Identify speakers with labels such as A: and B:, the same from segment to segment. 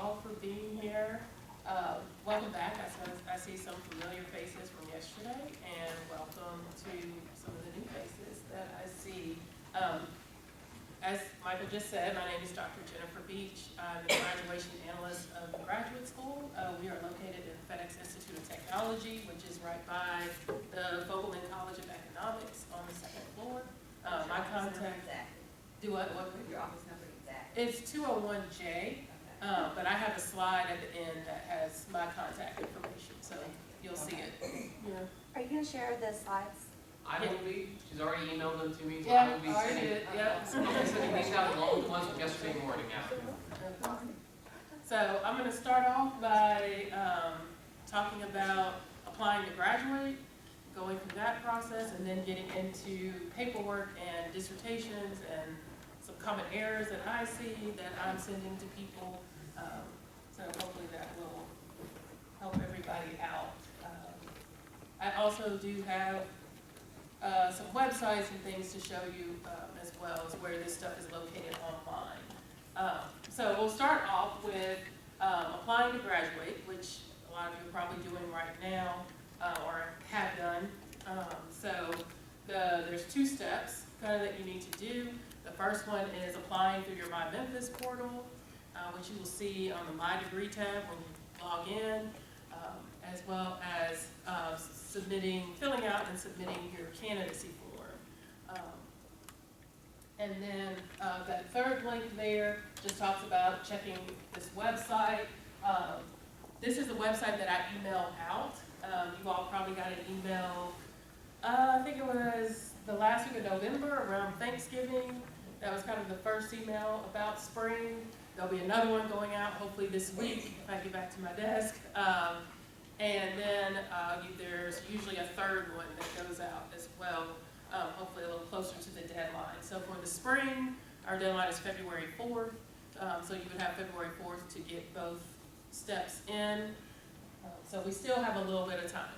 A: all for being here. Welcome back. I see some familiar faces from yesterday, and welcome to some of the new faces that I see. As Michael just said, my name is Dr. Jennifer Beech. I'm the graduation analyst of the graduate school. We are located in FedEx Institute of Technology, which is right by the Fogelman College of Economics on the second floor. My contact, do what?
B: Your office number exactly.
A: It's 201J, but I have a slide at the end that has my contact information, so you'll see it. Yeah.
C: Are you going to share the slides?
D: I will be. She's already emailed them to me, so
A: Yeah,
D: I will be
A: already
D: sending.
A: did, yeah.
D: I'll be sending these out along with the ones from yesterday morning out.
A: So I'm going to start off by talking about applying to graduate, going through that process, and then getting into paperwork and dissertations and some common errors that I see that I'm sending to people. So hopefully that will help everybody out. I also do have some websites and things to show you as well as where this stuff is located online. So we'll start off with applying to graduate, which a lot of you are probably doing right now or have done. So there's two steps kind of that you need to do. The first one is applying through your My Memphis portal, which you will see on the My Degree tab when you log in, as well as filling out and submitting your candidacy form. And then that third link there just talks about checking this website. This is the website that I emailed out. You all probably got an email, I think it was the last week of November around Thanksgiving. That was kind of the first email about spring. There'll be another one going out hopefully this week if I get back to my desk. And then there's usually a third one that goes out as well, hopefully a little closer to the deadline. So for the spring, our deadline is February 4th. So you would have February 4th to get both steps in. So we still have a little bit of time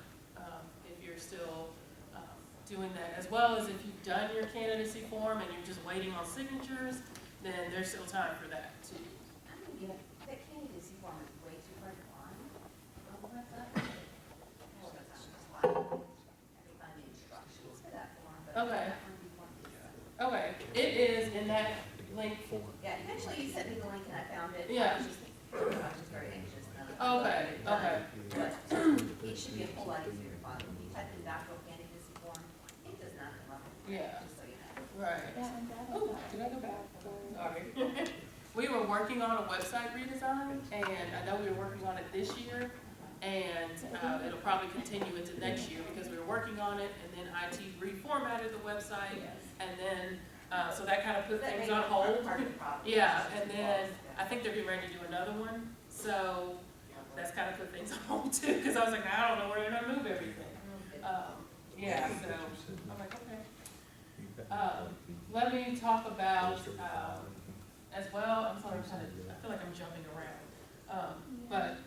A: if you're still doing that, as well as if you've done your candidacy form and you're just waiting on signatures, then there's still time for that too.
B: That candidacy form is way too hard to find. Find the instructions for that form, but
A: Okay.
B: that one before me.
A: Okay, it is in that link.
B: Yeah, eventually you sent me the link and I found it.
A: Yeah.
B: I was just very anxious.
A: Okay, okay.
B: But it should be a whole lot easier to find. When you type in doctoral candidacy form, it does not come up.
A: Yeah.
B: Just so you know.
A: Right.
C: Yeah, and that
A: Oh, did I go back? Sorry. We were working on a website redesign, and I know we were working on it this year, and it'll probably continue into next year because we were working on it, and then IT reformatted the website, and then, so that kind of put things on hold. Yeah, and then I think they're getting ready to do another one, so that's kind of put things on hold too, because I was like, I don't know where they're gonna move everything. Yeah, so I'm like, okay. Let me talk about, as well, I'm sorry, I feel like I'm jumping around. But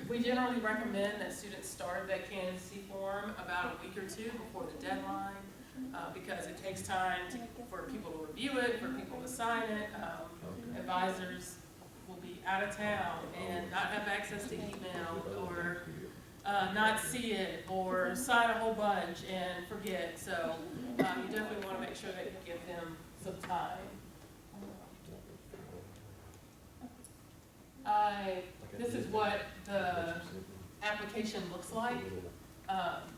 A: we generally recommend that students start that candidacy form about a week or two before the deadline, because it takes time for people to review it, for people to sign it. Advisors will be out of town and not have access to email, or not see it, or sign a whole bunch and forget. So you definitely want to make sure that you give them some time. This is what the application looks like.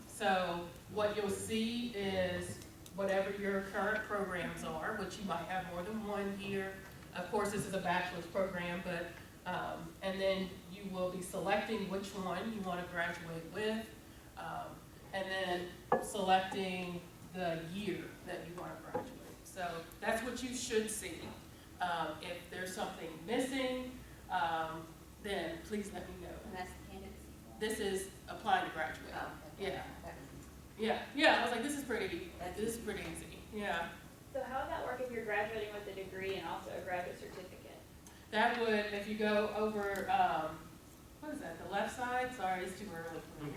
A: So what you'll see is whatever your current programs are, which you might have more than one here. Of course, this is a bachelor's program, but and then you will be selecting which one you want to graduate with, and then selecting the year that you want to graduate. So that's what you should see. If there's something missing, then please let me know.
B: And that's the candidacy form?
A: This is applying to graduate.
B: Oh, okay.
A: Yeah.
B: That was easy.
A: Yeah, I was like, this is pretty easy, yeah.
E: So how would that work if you're graduating with a degree and also a graduate certificate?
A: That would, if you go over, what is that, the left side? Sorry, it's too early for me.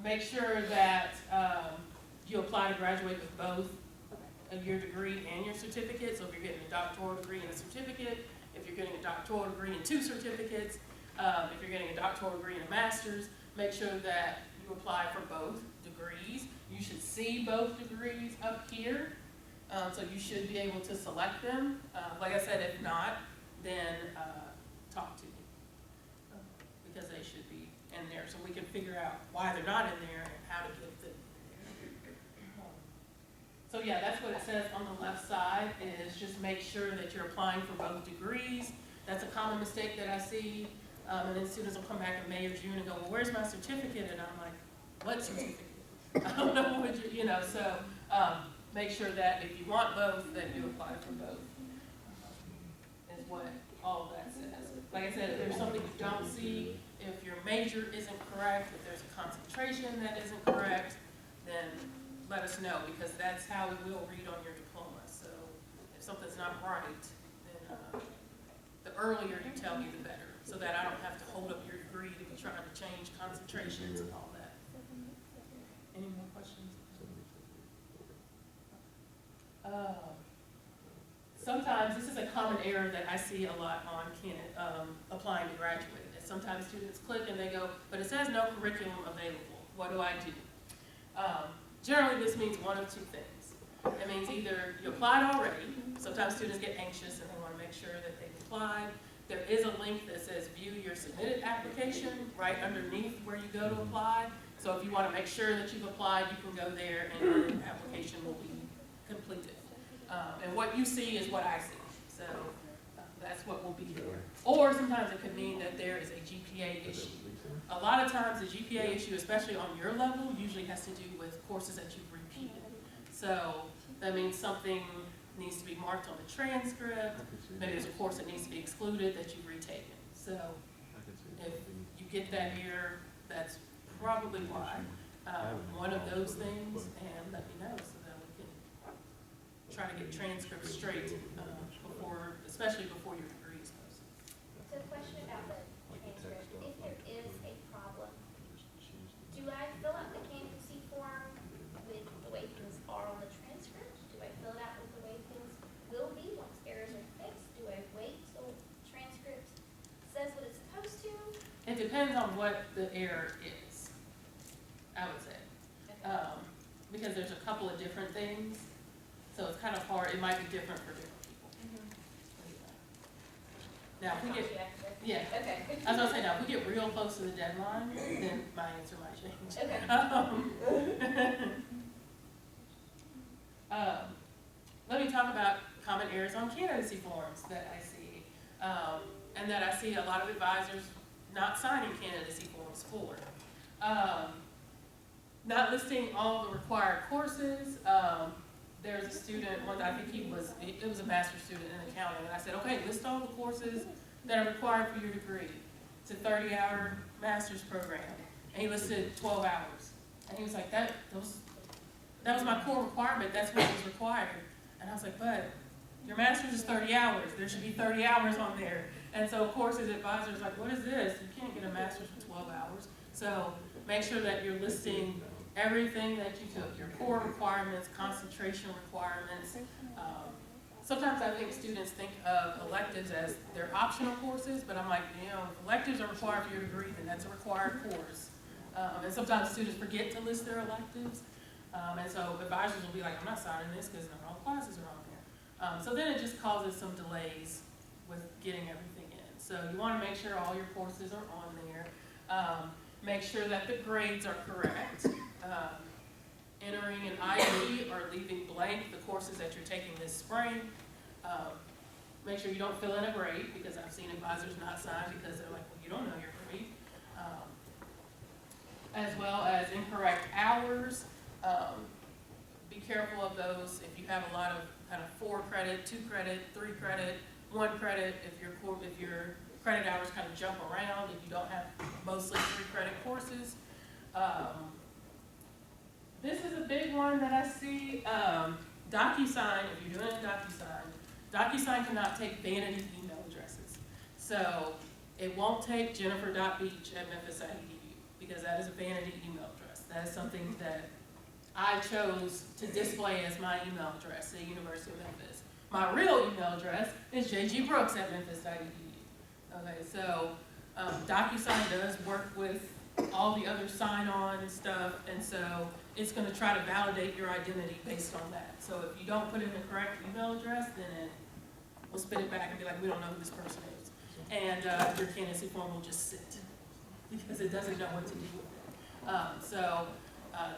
A: Make sure that you apply to graduate with both of your degree and your certificate. So if you're getting a doctoral degree and a certificate, if you're getting a doctoral degree and 2 certificates, if you're getting a doctoral degree and a master's, make sure that you apply for both degrees. You should see both degrees up here, so you should be able to select them. Like I said, if not, then talk to me, because they should be in there, so we can figure out why they're not in there and how to get them in there. So yeah, that's what it says on the left side, is just make sure that you're applying for both degrees. That's a common mistake that I see, and then students will come back in May or June and go, well, where's my certificate? And I'm like, what certificate? I don't know what you know, so make sure that if you want both, that you apply for both, is what all of that says. Like I said, if there's something you don't see, if your major isn't correct, if there's a concentration that isn't correct, then let us know, because that's how it will read on your diploma. So if something's not right, then the earlier you tell me, the better, so that I don't have to hold up your degree to be trying to change concentrations and all that. Any more questions? Sometimes, this is a common error that I see a lot on applying to graduate. And sometimes students click and they go, but it says no curriculum available. What do I do? Generally, this means one of 2 things. It means either you applied already. Sometimes students get anxious and they want to make sure that they've applied. There is a link that says view your submitted application right underneath where you go to apply. So if you want to make sure that you've applied, you can go there and your application will be completed. And what you see is what I see. So that's what will be there. Or sometimes it could mean that there is a GPA issue. A lot of times the GPA issue, especially on your level, usually has to do with courses that you've repeated. So that means something needs to be marked on the transcript. Maybe there's a course that needs to be excluded that you've retaken. So if you get that here, that's probably why. One of those things, and let me know so that we can try to get transcripts straight before, especially before your degree is posted.
F: So question about the transcript, if there is a problem, do I fill out the candidacy form with the way things are on the transcript? Do I fill it out with the way things will be once errors are fixed? Do I wait till transcript says what it's supposed to?
A: It depends on what the error is, I would say. Because there's a couple of different things, so it's kind of hard. It might be different for different people. Now, if we get, yeah,
F: Okay.
A: I was gonna say, now, if we get real close to the deadline, then my answer might change.
F: Okay.
A: Let me talk about common errors on candidacy forms that I see, and that I see a lot of advisors not signing candidacy forms for. Not listing all the required courses. There's a student, I think it was a master's student in accounting, and I said, okay, list all the courses that are required for your degree. It's a 30-hour master's program, and he listed 12 hours. And he was like, that was my core requirement, that's what was required. And I was like, but your master's is 30 hours, there should be 30 hours on there. And so of course his advisor was like, what is this? You can't get a master's for 12 hours. So make sure that you're listing everything that you took, your core requirements, concentration requirements. Sometimes I think students think of electives as their optional courses, but I'm like, if electives are required for your degree, then that's a required course. And sometimes students forget to list their electives. And so advisors will be like, I'm not signing this because not all classes are on there. So then it just causes some delays with getting everything in. So you want to make sure all your courses are on there. Make sure that the grades are correct. Entering an IE or leaving blank the courses that you're taking this spring. Make sure you don't fill in a grade, because I've seen advisors not sign because they're like, well, you don't know your grade. As well as incorrect hours. Be careful of those. If you have a lot of kind of 4 credit, 2 credit, 3 credit, 1 credit, if your credit hours kind of jump around, if you don't have mostly 3 credit courses. This is a big one that I see. DocuSign, if you're doing a DocuSign cannot take vanity email addresses. So it won't take jennifer.beech@memphis.edu, because that is a vanity email address. That is something that I chose to display as my email address at the University of Memphis. My real email address is jgbrooks@memphis.edu. Okay, so DocuSign does work with all the other sign-on stuff, and so it's going to try to validate your identity based on that. So if you don't put in the correct email address, then it will spit it back and be like, we don't know who this person is. And your candidacy form will just sit because it doesn't know what to do with it. So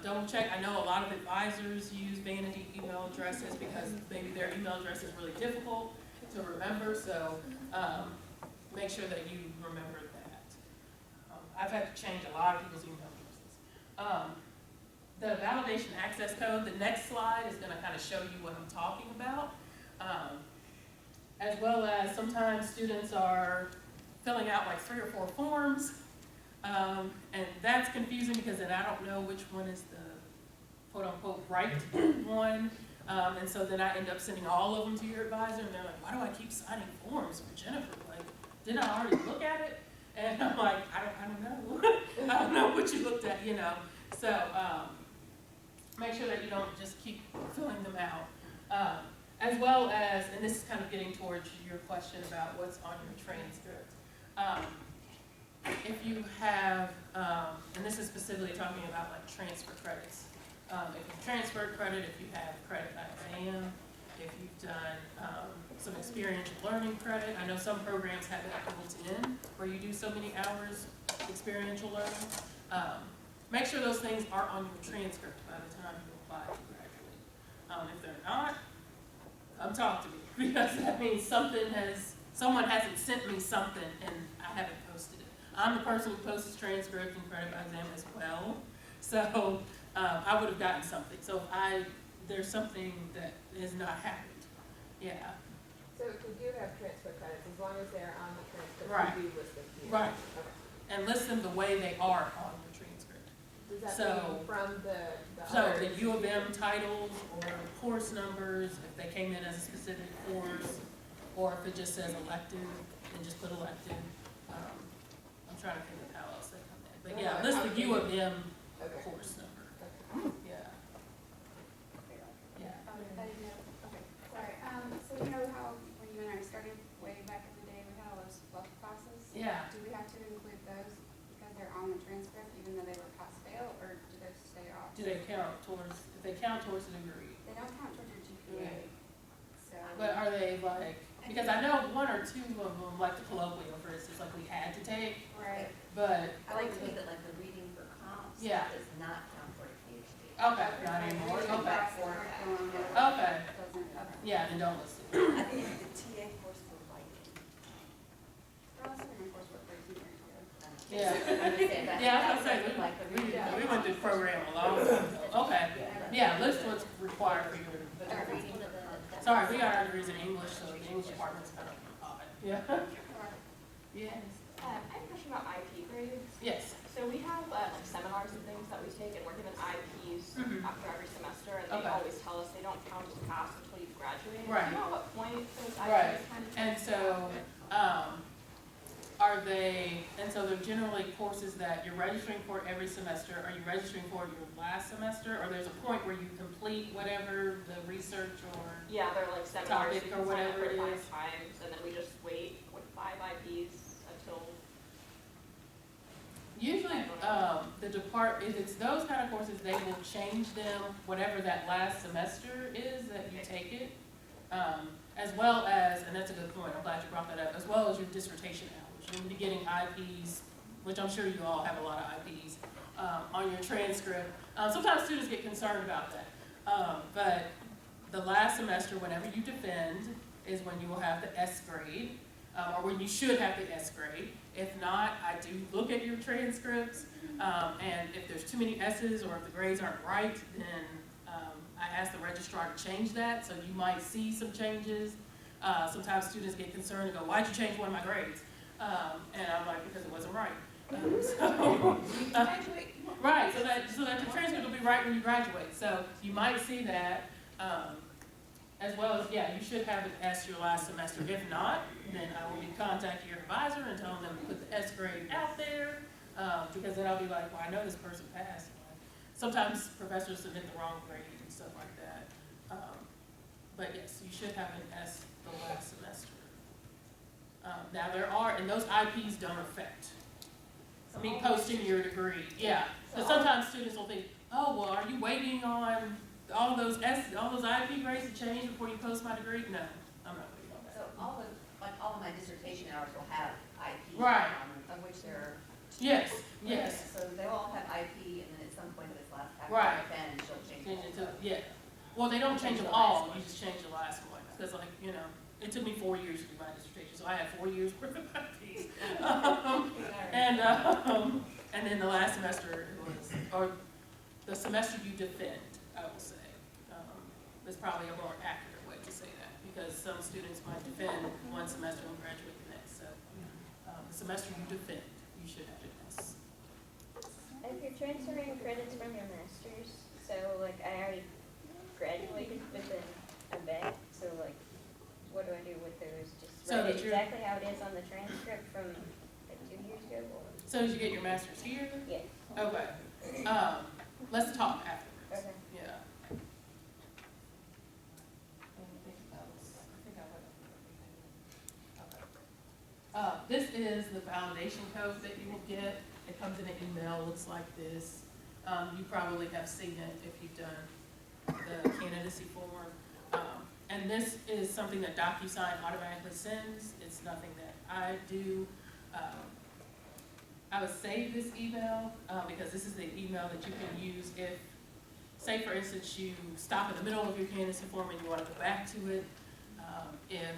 A: double check. I know a lot of advisors use vanity email addresses because maybe their email address is really difficult to remember. So make sure that you remember that. I've had to change a lot of people's email addresses. The validation access code, the next slide is going to kind of show you what I'm talking about. As well as sometimes students are filling out like 3 or 4 forms. And that's confusing because then I don't know which one is the quote unquote right one. And so then I end up sending all of them to your advisor and they're like, why do I keep signing forms for Jennifer? Like, didn't I already look at it? And I'm like, I don't know. I don't know what you looked at, you know. So make sure that you don't just keep filling them out. As well as, and this is kind of getting towards your question about what's on your transcript. If you have, and this is specifically talking about like transfer credits. If you transfer credit, if you have credit exam, if you've done some experiential learning credit. I know some programs have it built in where you do so many hours experiential learning. Make sure those things are on your transcript by the time you apply to graduate. If they're not, come talk to me because that means someone hasn't sent me something and I haven't posted it. I'm the person who posts transcript and credit by exam as well, so I would have gotten something. So if there's something that has not happened, yeah.
G: So if we do have transfer credits, as long as they're on the transcript,
A: Right.
G: we do list them here.
A: Right.
G: Okay.
A: And list them the way they are on your transcript.
G: Does that
A: So-
G: mean from the
A: So
G: others?
A: the U of M titles or course numbers, if they came in as a specific course, or if it just says elective, then just put elective. I'm trying to think of how else they come in. But yeah, list the U of M
G: Okay.
A: course number.
G: Okay.
A: Yeah. Yeah.
C: Sorry, so you know how when you and I started way back in the day, we had all those fluff classes?
A: Yeah.
C: Do we have to include those because they're on the transcript, even though they were pass-fail, or do those stay off?
A: Do they count towards, if they count towards the degree?
C: They don't count towards your GPA, so.
A: But are they like, because I know 1 or 2 of them, like the colloquial, for instance, like we had to take,
C: Right.
A: but,
B: I like to think that like the reading for comps
A: Yeah.
B: does not count for a PhD.
A: okay, not anymore,
C: Reading
A: okay.
C: class curriculum
A: Okay,
C: doesn't, okay.
A: yeah, then don't list it.
B: I think the TA course for writing.
C: We're also in a coursework for senior year.
A: Yeah.
B: I understand that.
A: Yeah, I was gonna say,
B: Like the reading.
A: we went through the program a long time ago. Okay, yeah, list what's required for your,
B: But the reading of the.
A: sorry, we got our degrees in English, so the English department's kind of odd. Yeah. Yes.
H: I have a question about IP grades.
A: Yes.
H: So we have like seminars and things that we take, and we're given IPs
A: Mhm.
H: after every semester, and they
A: Okay.
H: always tell us they don't count as passed until you graduate.
A: Right.
H: Do you know at what point those
A: Right.
H: IPs kind of?
A: And so, so they're generally courses that you're registering for every semester. Are you registering for your last semester, or there's a point where you complete whatever the research or?
H: Yeah, they're like seminars.
A: Topic
H: you
A: or
H: can sign up
A: whatever
H: for
A: it
H: 5
A: is.
H: times, and then we just wait with 5 IPs until.
A: Usually, if it's those kind of courses, they will change them, whatever that last semester is that you take it. As well as, and that's a good point, I'm glad you brought that up, as well as your dissertation hours. You'll be getting IPs, which I'm sure you all have a lot of IPs, on your transcript. Sometimes students get concerned about that. But the last semester, whenever you defend, is when you will have the S grade, or when you should have the S grade. If not, I do look at your transcripts, and if there's too many S's or if the grades aren't right, then I ask the registrar to change that, so you might see some changes. Sometimes students get concerned and go, why'd you change one of my grades? And I'm like, because it wasn't right. Right, so that your transcript will be right when you graduate. So you might see that, as well as, yeah, you should have an S your last semester. If not, then I will be contacting your advisor and telling them to put the S grade out there, because then I'll be like, well, I know this person passed. Sometimes professors submit the wrong grade and stuff like that. But yes, you should have an S the last semester. Now there are, and those IPs don't affect me posting your degree, yeah. Because sometimes students will think, oh, well, are you waiting on all those IP grades to change before you post my degree? No, I'm not waiting on that.
B: So all of my dissertation hours will have IP.
A: Right.
B: Of which there are.
A: Yes, yes.
B: So they all have IP, and then at some point of its last, after
A: Right.
B: it's finished, she'll change
A: Change it
B: all
A: to,
B: of
A: yeah. Well, they don't change
B: Change
A: them
B: the last
A: all,
B: one.
A: you just change the last one. Because like, you know, it took me 4 years to do my dissertation, so I have 4 years worth of IPs. And then the last semester it was, or the semester you defend, I will say, is probably a more accurate way to say that, because some students might defend one semester and graduate the next. So the semester you defend, you should have an S.
F: If you're transferring credits from your master's, so like I already graduated within a bit, so like what do I do with those? Just
A: So
F: write
A: that
F: it
A: you're-
F: exactly how it is on the transcript from like 2 years ago? Or?
A: So as you get your master's here,
F: Yeah.
A: okay. Let's talk afterwards.
F: Okay.
A: Yeah. This is the validation code that you will get. It comes in an email, looks like this. You probably have seen it if you've done the candidacy form. And this is something that DocuSign automatically sends. It's nothing that I do. I would save this email because this is the email that you can use if, say for instance, you stop in the middle of your candidacy form and you want to go back to it. If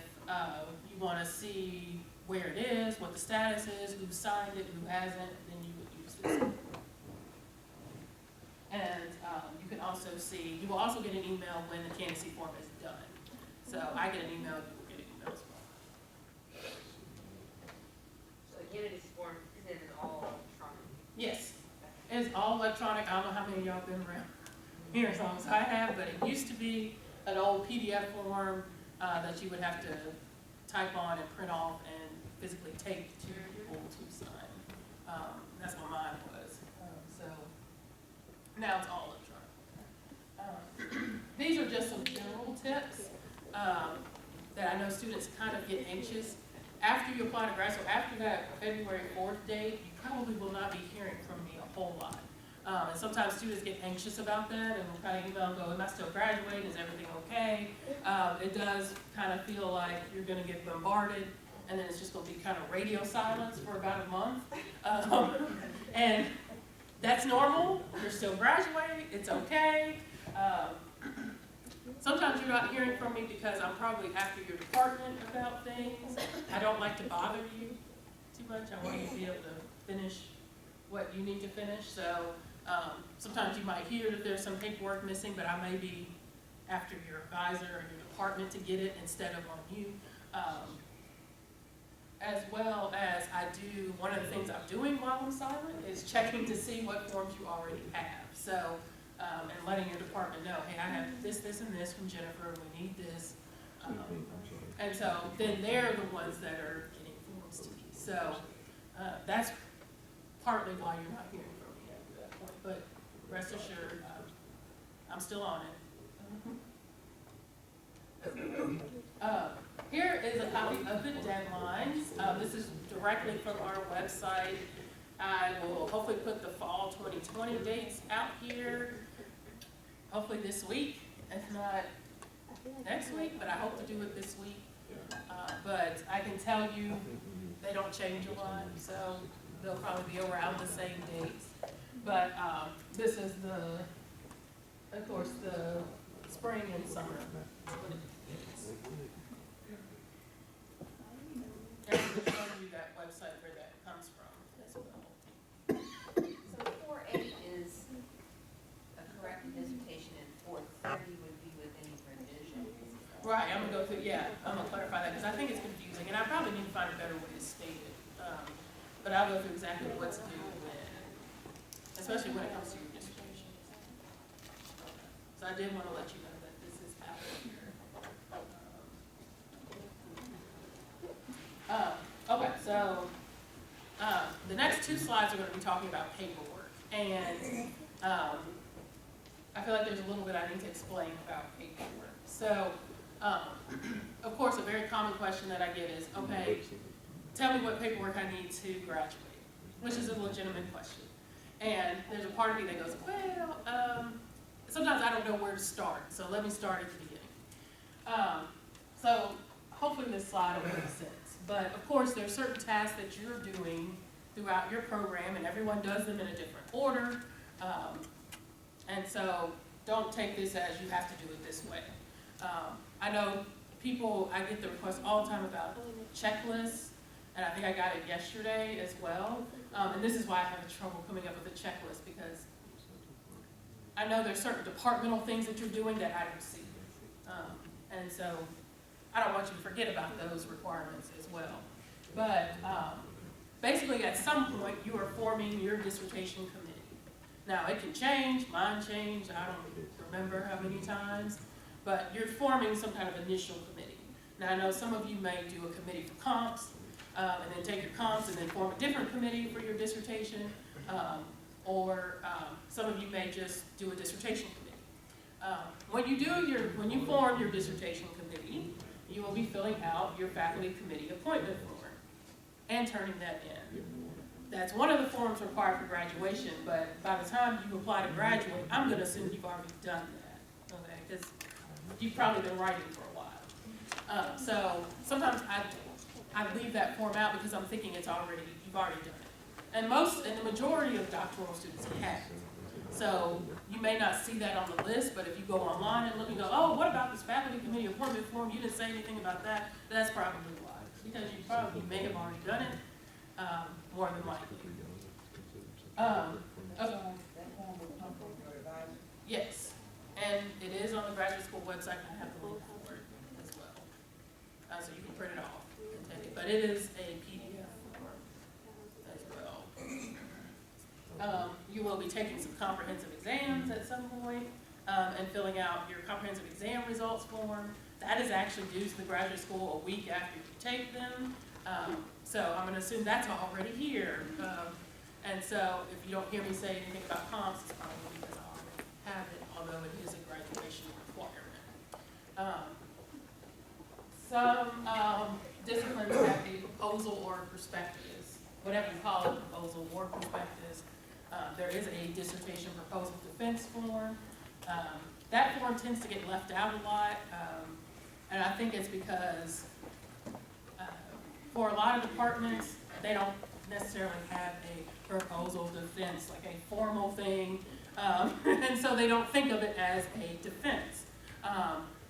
A: you want to see where it is, what the status is, who signed it, who hasn't, then you would use this. And you can also see, you will also get an email when the candidacy form is done. So I get an email, you will get an email as well.
H: So the candidacy form is all electronic.
A: Yes, it's all electronic. I don't know how many of y'all been around here as long as I have, but it used to be an old PDF form that you would have to type on and print off and physically take to people to sign. That's what mine was. So now it's all electronic. These are just some general tips that I know students kind of get anxious. After you apply to grad school, after that February 4th date, you probably will not be hearing from me a whole lot. And sometimes students get anxious about that and will kind of email and go, am I still graduating? Is everything okay? It does kind of feel like you're going to get bombarded, and then it's just going to be kind of radio silence for about a month. And that's normal. You're still graduating. It's okay. Sometimes you're not hearing from me because I'm probably after your department about things. I don't like to bother you too much. I want you to be able to finish what you need to finish. So sometimes you might hear that there's some paperwork missing, but I may be after your advisor or your department to get it instead of on you. As well as I do, one of the things I'm doing while I'm silent is checking to see what forms you already have. So, and letting your department know, hey, I have this, this, and this from Jennifer, we need this. And so then they're the ones that are getting forms to me. So that's partly why you're not hearing from me after that point. But rest assured, I'm still on it. Here is a copy of the deadlines. This is directly from our website. I will hopefully put the fall 2020 dates out here, hopefully this week, if not next week, but I hope to do it this week. But I can tell you they don't change a lot, so they'll probably be around the same dates. But this is the, of course, the spring and summer. And I'm going to show you that website where that comes from as well.
B: So 4A is a corrected dissertation, and 430 would be with any revisions.
A: Right, I'm gonna go through, yeah, I'm gonna clarify that, because I think it's confusing, and I probably need to find a better way to state it. But I'll go through exactly what's due when, especially when it comes to your dissertation. So I did want to let you know that this is out here. Okay, so the next two slides are going to be talking about paperwork, and I feel like there's a little bit I need to explain about paperwork. So Of course, a very common question that I get is, okay, tell me what paperwork I need to graduate, which is a legitimate question. And there's a part of me that goes, well, sometimes I don't know where to start, so let me start at the beginning. So hopefully this slide will make sense. But of course, there's certain tasks that you're doing throughout your program, and everyone does them in a different order. And so don't take this as you have to do it this way. I know I get the requests all the time about checklists, and I think I got it yesterday as well. And this is why I have trouble coming up with a checklist, because I know there's certain departmental things that you're doing that I don't see. And so I don't want you to forget about those requirements as well. But basically at some point you are forming your dissertation committee. Now it can change, mine changed, I don't remember how many times, but you're forming some kind of initial committee. Now I know some of you may do a committee for comps, and then take your comps and then form a different committee for your dissertation, or some of you may just do a dissertation committee. When you form your dissertation committee, you will be filling out your faculty committee appointment form and turning that in. That's one of the forms required for graduation, but by the time you apply to graduate, I'm going to assume you've already done that, okay? Because you've probably been writing for a while. So sometimes I leave that form out because I'm thinking you've already done it. And the majority of doctoral students have. So you may not see that on the list, but if you go online and look and go, oh, what about this faculty committee appointment form? You didn't say anything about that. That's probably why. Because you may have already done it, more than likely. Okay. Yes, and it is on the graduate school website, and I have the link for it as well. So you can print it off and take it, but it is a PDF form as well. You will be taking some comprehensive exams at some point, and filling out your comprehensive exam results form. That is actually due to the graduate school a week after you take them. So I'm going to assume that's already here. And so if you don't hear me say anything about comps, it's probably because I already have it, although it is a graduation requirement. Some disciplines have a proposal or prospectus, whatever you call it, proposal or prospectus. There is a dissertation proposal defense form. That form tends to get left out a lot, and I think it's because for a lot of departments, they don't necessarily have a proposal defense, like a formal thing, and so they don't think of it as a defense.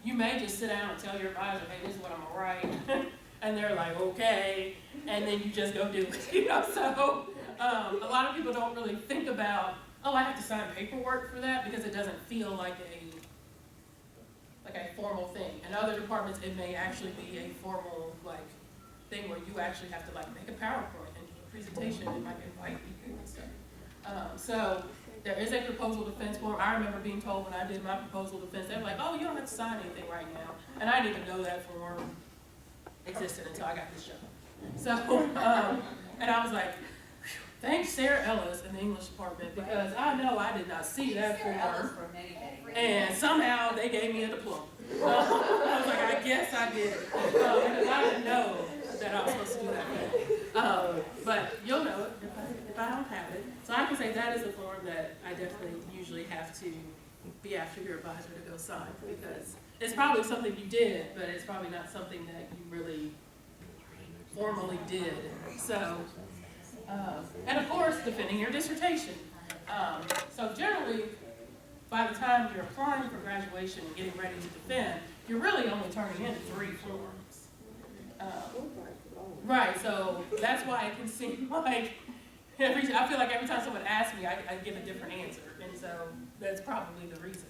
A: You may just sit down and tell your advisor, hey, this is what I'm gonna write, and they're like, okay, and then you just go do it, So a lot of people don't really think about, oh, I have to sign paperwork for that, because it doesn't feel like a formal thing. In other departments, it may actually be a formal thing where you actually have to make a PowerPoint and do a presentation and invite people and stuff. So there is a proposal defense form. I remember being told when I did my proposal defense, they were like, oh, you don't have to sign anything right now. And I didn't even know that form existed until I got this job. So, and I was like, thanks Sarah Ellis in the English department, because I know I did not see that form, and somehow they gave me a diploma. I was like, I guess I did, because I didn't know that I was supposed to do that. But you'll know it if I don't have it. So I can say that is a form that I definitely usually have to be after your advisor to go sign, because it's probably something you did, but it's probably not something that you really formally did. So. And of course, defending your dissertation. So generally, by the time you're applying for graduation and getting ready to defend, you're really only turning in 3 forms. Right, so that's why it can seem like, I feel like every time someone asks me, I give a different answer, and so that's probably the reason.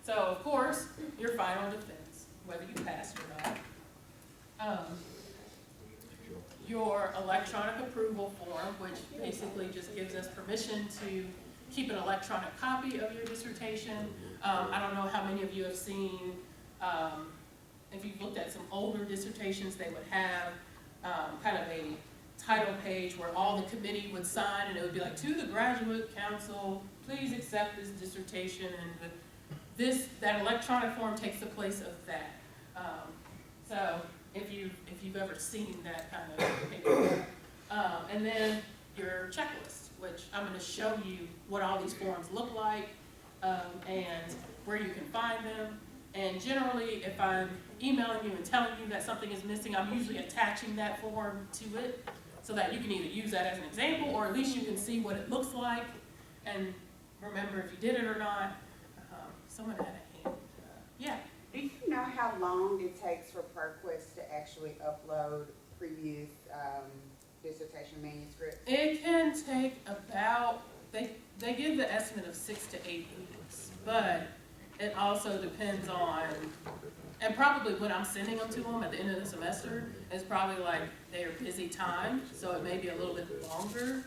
A: So of course, your final defense, whether you passed or not. Your electronic approval form, which basically just gives us permission to keep an electronic copy of your dissertation. I don't know how many of you have seen, if you've looked at some older dissertations, they would have kind of a title page where all the committee would sign, and it would be like, to the graduate council, please accept this dissertation, and that electronic form takes the place of that. So if you've ever seen that kind of paperwork. And then your checklist, which I'm gonna show you what all these forms look like, and where you can find them. And generally, if I'm emailing you and telling you that something is missing, I'm usually attaching that form to it so that you can either use that as an example, or at least you can see what it looks like and remember if you did it or not. Someone had a hand. Yeah.
I: Do you know how long it takes for ProQuest to actually upload previous dissertation manuscripts?
A: It can take about, they give the estimate of 6 to 8 weeks, but it also depends on, and probably when I'm sending them to them at the end of the semester, it's probably like their busy time, so it may be a little bit longer.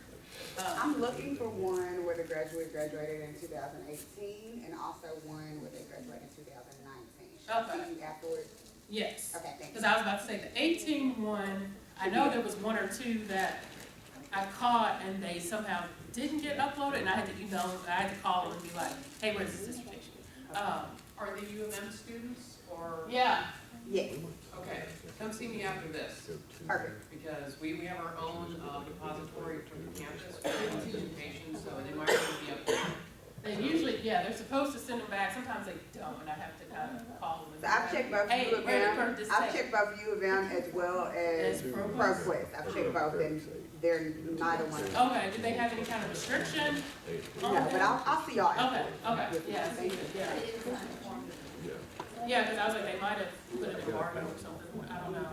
I: I'm looking for one where the graduate graduated in 2018 and also one where they graduated in 2019. Should I see you afterwards?
A: Yes.
I: Okay, thank you.
A: Because I was about to say the 18 one, I know there was 1 or 2 that I caught and they somehow didn't get uploaded, and I had to email them, I had to call them and be like, hey, where's this dissertation?
D: Are they U of M students or?
A: Yeah.
I: Yes,
D: Okay, come see me after this,
I: perfect.
D: because we have our own depository from the campus for participation, so they might already be up there.
A: They usually, yeah, they're supposed to send them back, sometimes they don't, and I have to kind of call them.
I: So I've checked both
A: Hey,
I: U of
A: where did
I: M,
A: Kurt just
I: I've
A: say?
I: checked both U of M as well as
A: As ProQuest?
I: ProQuest. I've checked both and they're neither one.
A: Okay, do they have any kind of restriction?
I: No, but I'll see y'all
A: Okay,
I: after.
A: okay, yeah, see, yeah.
B: But it is not informed.
A: Yeah, because I was like, they might have put it in embargo or something, I don't know.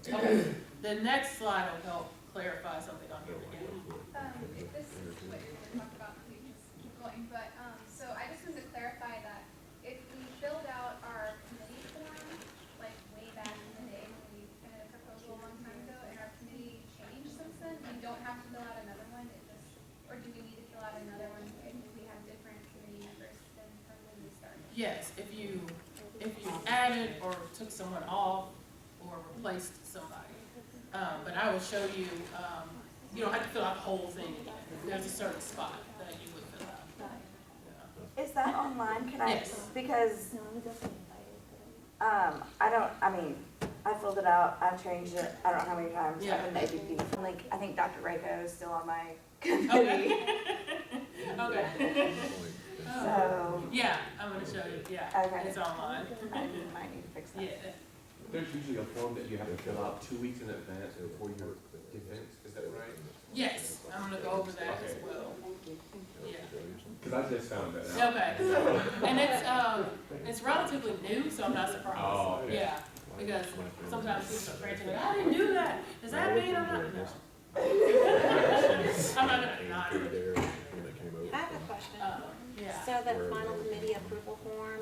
A: Okay, the next slide will help clarify something on here again.
C: If this is what you're gonna talk about, we can just keep going, but, so I just wanted to clarify that if we filled out our committee form, like way back in the day when we put in a proposal a long time ago, and our committee changed since then, we don't have to fill out another one, it just, or do we need to fill out another one if we have different committee members than from when we started?
A: Yes, if you added or took someone off or replaced somebody. But I will show you, you don't have to fill out the whole thing again. There's a certain spot that you would fill out. Yeah.
J: Is that online? Can I,
A: Yes.
J: because, I filled it out, I changed it, I don't know how many times,
A: Yeah.
J: I've been to APP. Like, I think Dr. Rako is still on my
A: Okay.
J: committee,
A: Okay.
J: so,
A: Yeah, I'm gonna show you, yeah,
J: Okay.
A: it's online.
J: I might need to fix that.
A: Yeah,
K: There's usually a form that you have to fill out 2 weeks in advance before your event, is that right?
A: yes, I'm gonna go over that as well. Yeah.
K: Because I just found that out.
A: Okay, and it's relatively new, so I'm not surprised.
K: Oh, okay.
A: Yeah, because sometimes people are frantic, like, I didn't do that, does that mean I'm not? No. I'm not gonna deny it.
L: I have a question.
A: Yeah,
L: So that final committee approval form,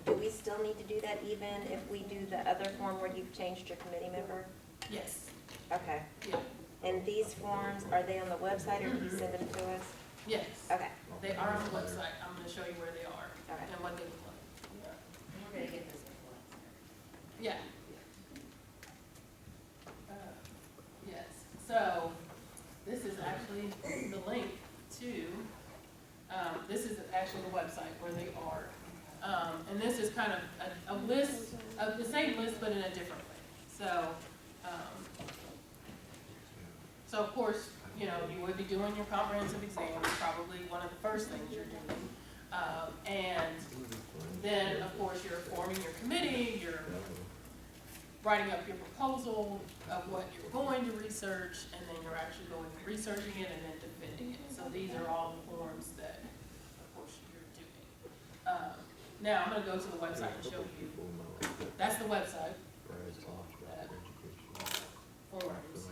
L: do we still need to do that even if we do the other form where you've changed your committee member?
A: yes,
L: Okay.
A: yeah,
L: And these forms, are they on the website or do you send them to us?
A: yes,
L: Okay.
A: they are on the website, I'm gonna show you where they are
L: Okay.
A: and what they look like.
B: We're gonna get this before.
A: Yeah. Yes, so this is actually the link to, this is actually the website where they are. And this is kind of a list of the same list, but in a different way. So, so of course, you know, you would be doing your comprehensive exam, it's probably one of the first things you're doing. And then, of course, you're forming your committee, you're writing up your proposal of what you're going to research, and then you're actually going and researching it and then defending it. So these are all the forms that, of course, you're doing. Now, I'm gonna go to the website and show you. That's the website. That forms.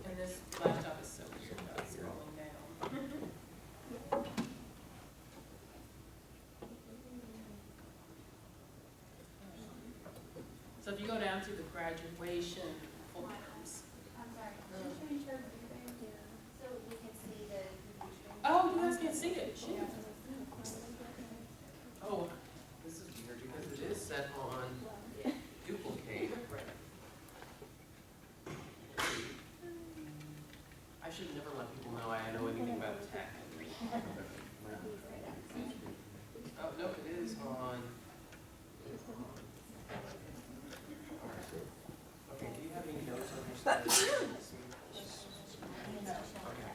A: And this laptop is so weird about scrolling down. So if you go down to the graduation forms.
C: I'm sorry, can you change her thing?
F: So we can see the.
A: Oh, you guys can't see it. Shit.
D: Oh, this is weird because it is set on duplicate. I should never let people know I know anything about tech. Oh, no, it is on. Okay, do you have any notes on your stuff?
A: Okay.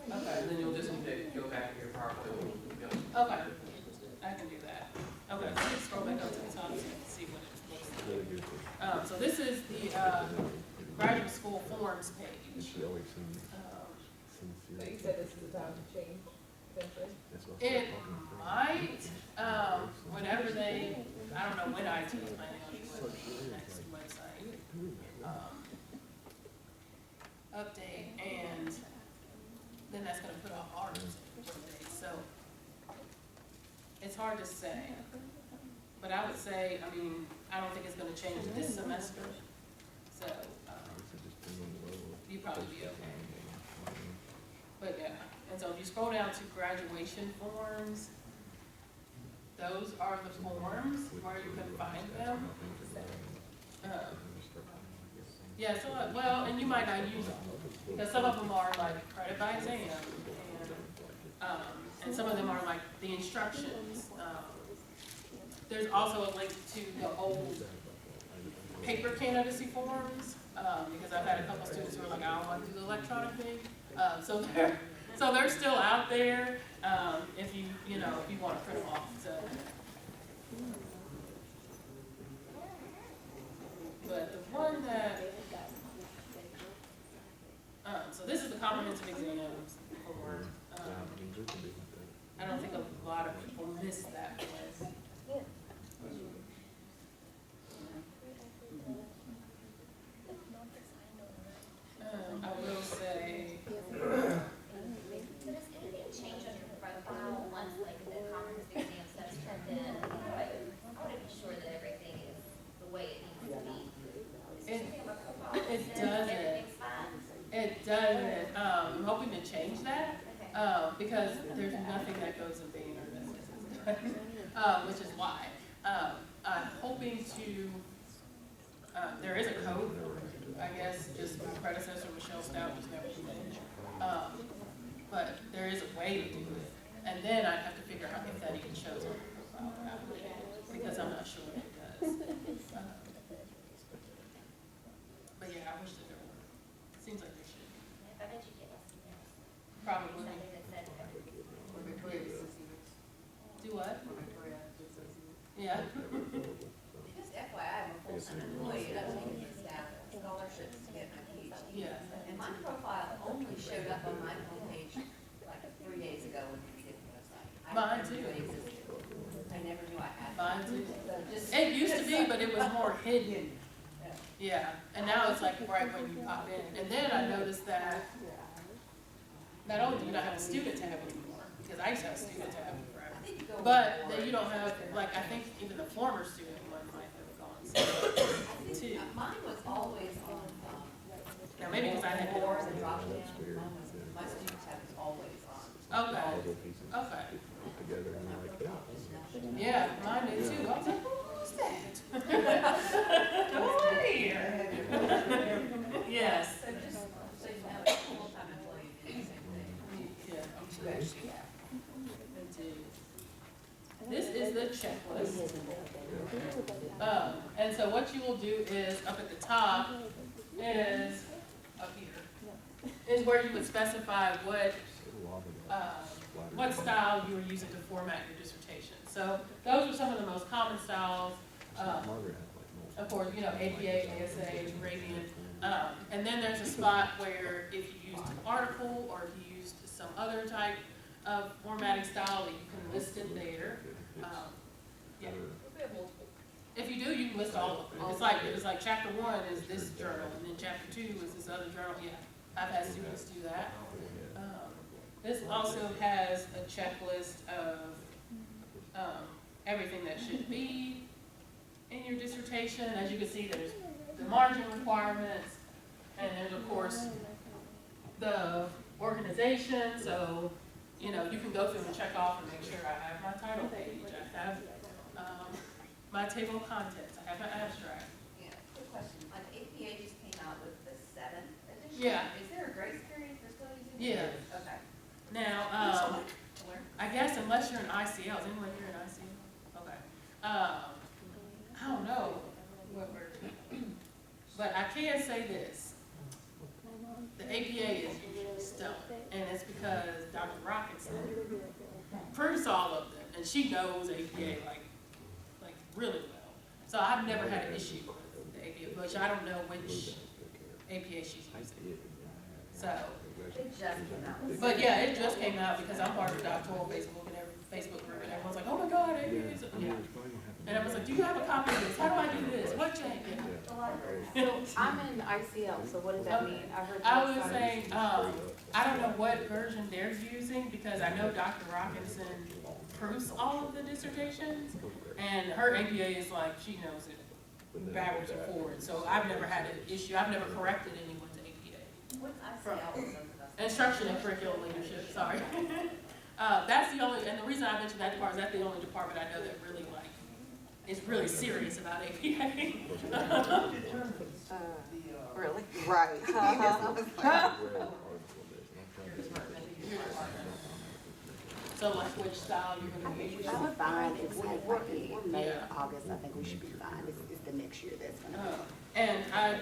D: Okay, and then you'll just need to go back to your PowerPoint and go.
A: Okay, I can do that. Okay, so let's scroll back up to the top so you can see what it looks like. So this is the graduate school forms page.
G: So you said this is the time to change, eventually?
A: It might, whenever they, I don't know when IT is planning on doing the next website update, and then that's gonna put off ours in 20 days, so it's hard to say. But I would say, I mean, I don't think it's gonna change this semester, so, you'd probably be okay. But yeah, and so if you scroll down to graduation forms, those are the forms where you can find them. Yeah, so, well, and you might not use them, because some of them are like credit by exam, and some of them are like the instructions. There's also a link to the old paper candidacy forms, because I've had a couple students who are like, I don't want to do the electronic thing. So they're still out there, if you want to print them off, so. But the one that, so this is the comprehensive exams form. I don't think a lot of people miss that one. I will say,
F: So does anything change on your profile once like the comprehensive exam stuff's turned in? Like, I want to be sure that everything is the way it needs to be. Is there something on my profile that
A: it
F: says
A: doesn't.
F: everything's fine?
A: It doesn't. I'm hoping to change that,
F: Okay.
A: because there's nothing that goes in vain or misses, which is why. I'm hoping to, there is a code, I guess, just my predecessor, Michelle Stout, just never changed. But there is a way to do it. And then I'd have to figure out if that even shows on the profile, because I'm not sure if it does. But yeah, I wish that there were. Seems like there should be.
F: I bet you get us emails.
A: Probably.
F: Something that says everything.
A: Do what? Yeah.
B: Just FYI, I'm a full-time employee, and I'm taking the staff scholarships to get my PhD.
A: Yeah.
B: And my profile only showed up on my homepage like 3 days ago when we did the website.
A: Mine
B: I never
A: too.
B: knew it existed. I never knew I had.
A: Mine too.
B: So just-
A: It used to be, but it was more hidden. Yeah, and now it's like right when you pop in. And then I noticed that not only do you not have a student tab anymore, because I used to have a student tab forever, but that you don't have, like, I think even the former student one might have gone. So, too.
B: Mine was always on,
A: Now, maybe because I had it
B: more
A: on.
B: than drop down. My student tab is always on.
A: Okay, okay. Yeah, mine did too. I was like, who's that? Come on here. Yes.
B: So just, so you know, a full-time employee did the same thing.
A: Yeah. This is the checklist. And so what you will do is, up at the top is, up here, is where you would specify what style you are using to format your dissertation. So those are some of the most common styles. Of course, APA, ASA, Arabian. And then there's a spot where if you used an article or if you used some other type of formatting style, that you can list it there. Yeah. If you do, you can list all of them. It's like chapter 1 is this journal, and then chapter 2 is this other journal. Yeah, I've had students do that. This also has a checklist of everything that should be in your dissertation. As you can see, there's the margin requirements, and there's of course the organization. So, you can go through and check off and make sure I have my title page, I have my table of contents, I have my abstract.
B: Yeah, quick question, like APA just came out with the 7th edition?
A: Yeah.
B: Is there a grace period for still using?
A: Yeah.
B: Okay.
A: Now,
B: Where?
A: I guess unless you're in ICL, is anyone here in ICL? Okay. I don't know what version, but I can say this. The APA is stellar, and it's because Dr. Rocketson proofs all of them, and she knows APA like really well. So I've never had an issue with the APA, which I don't know which APA she's using. So,
B: It just came out.
A: but yeah, it just came out because I'm part of the doctoral Facebook group, and everyone's like, oh my God, APA is, yeah. And I was like, do you have a copy of this? How do I do this? What change?
G: I'm in ICL, so what does that mean? I heard.
A: I was saying, I don't know what version they're using because I know Dr. Rockinson proofs all of the dissertations, and her APA is like, she knows it backwards and forwards. So I've never had an issue. I've never corrected anyone's APA.
B: What's ICL?
A: Instruction and curriculum leadership, sorry. That's the only, and the reason I mentioned that department is that's the only department I know that really is really serious about APA.
L: Really?
I: Right.
A: So like which style you're gonna use?
I: We should be fine, it's like, we're May or August, I think we should be fine, it's the next year that's gonna
A: And I,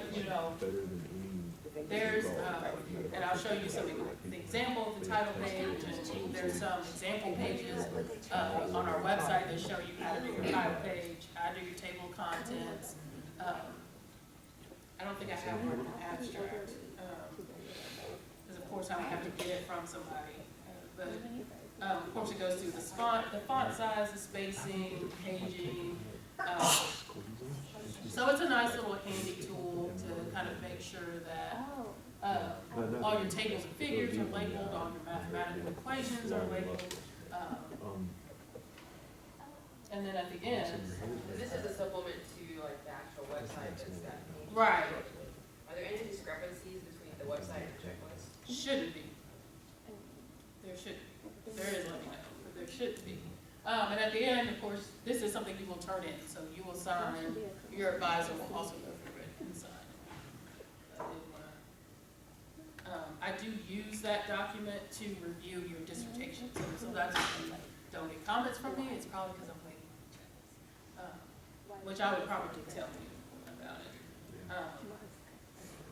A: there's, and I'll show you some, the example of the title page, and there's some example pages, on our website that show you how to do your title page, how to do your table of contents. I don't think I have one in abstract, because of course I would have to get it from somebody, but, of course it goes through the font size, the spacing, paging, so it's a nice little handy tool to kind of make sure that all your tables and figures are labeled, all your mathematical equations are labeled. And then at the end.
H: This is a supplement to like the actual website that's that page.
A: Right.
H: Are there any discrepancies between the website and the checklist?
A: Shouldn't be. There should be. There is, let me know, but there should be. And at the end, of course, this is something you will turn in, so you will sign, your advisor will also go through it and sign. I do use that document to review your dissertation, so that's if you don't get comments from me, it's probably because I'm waiting for checks, which I would probably tell you about it.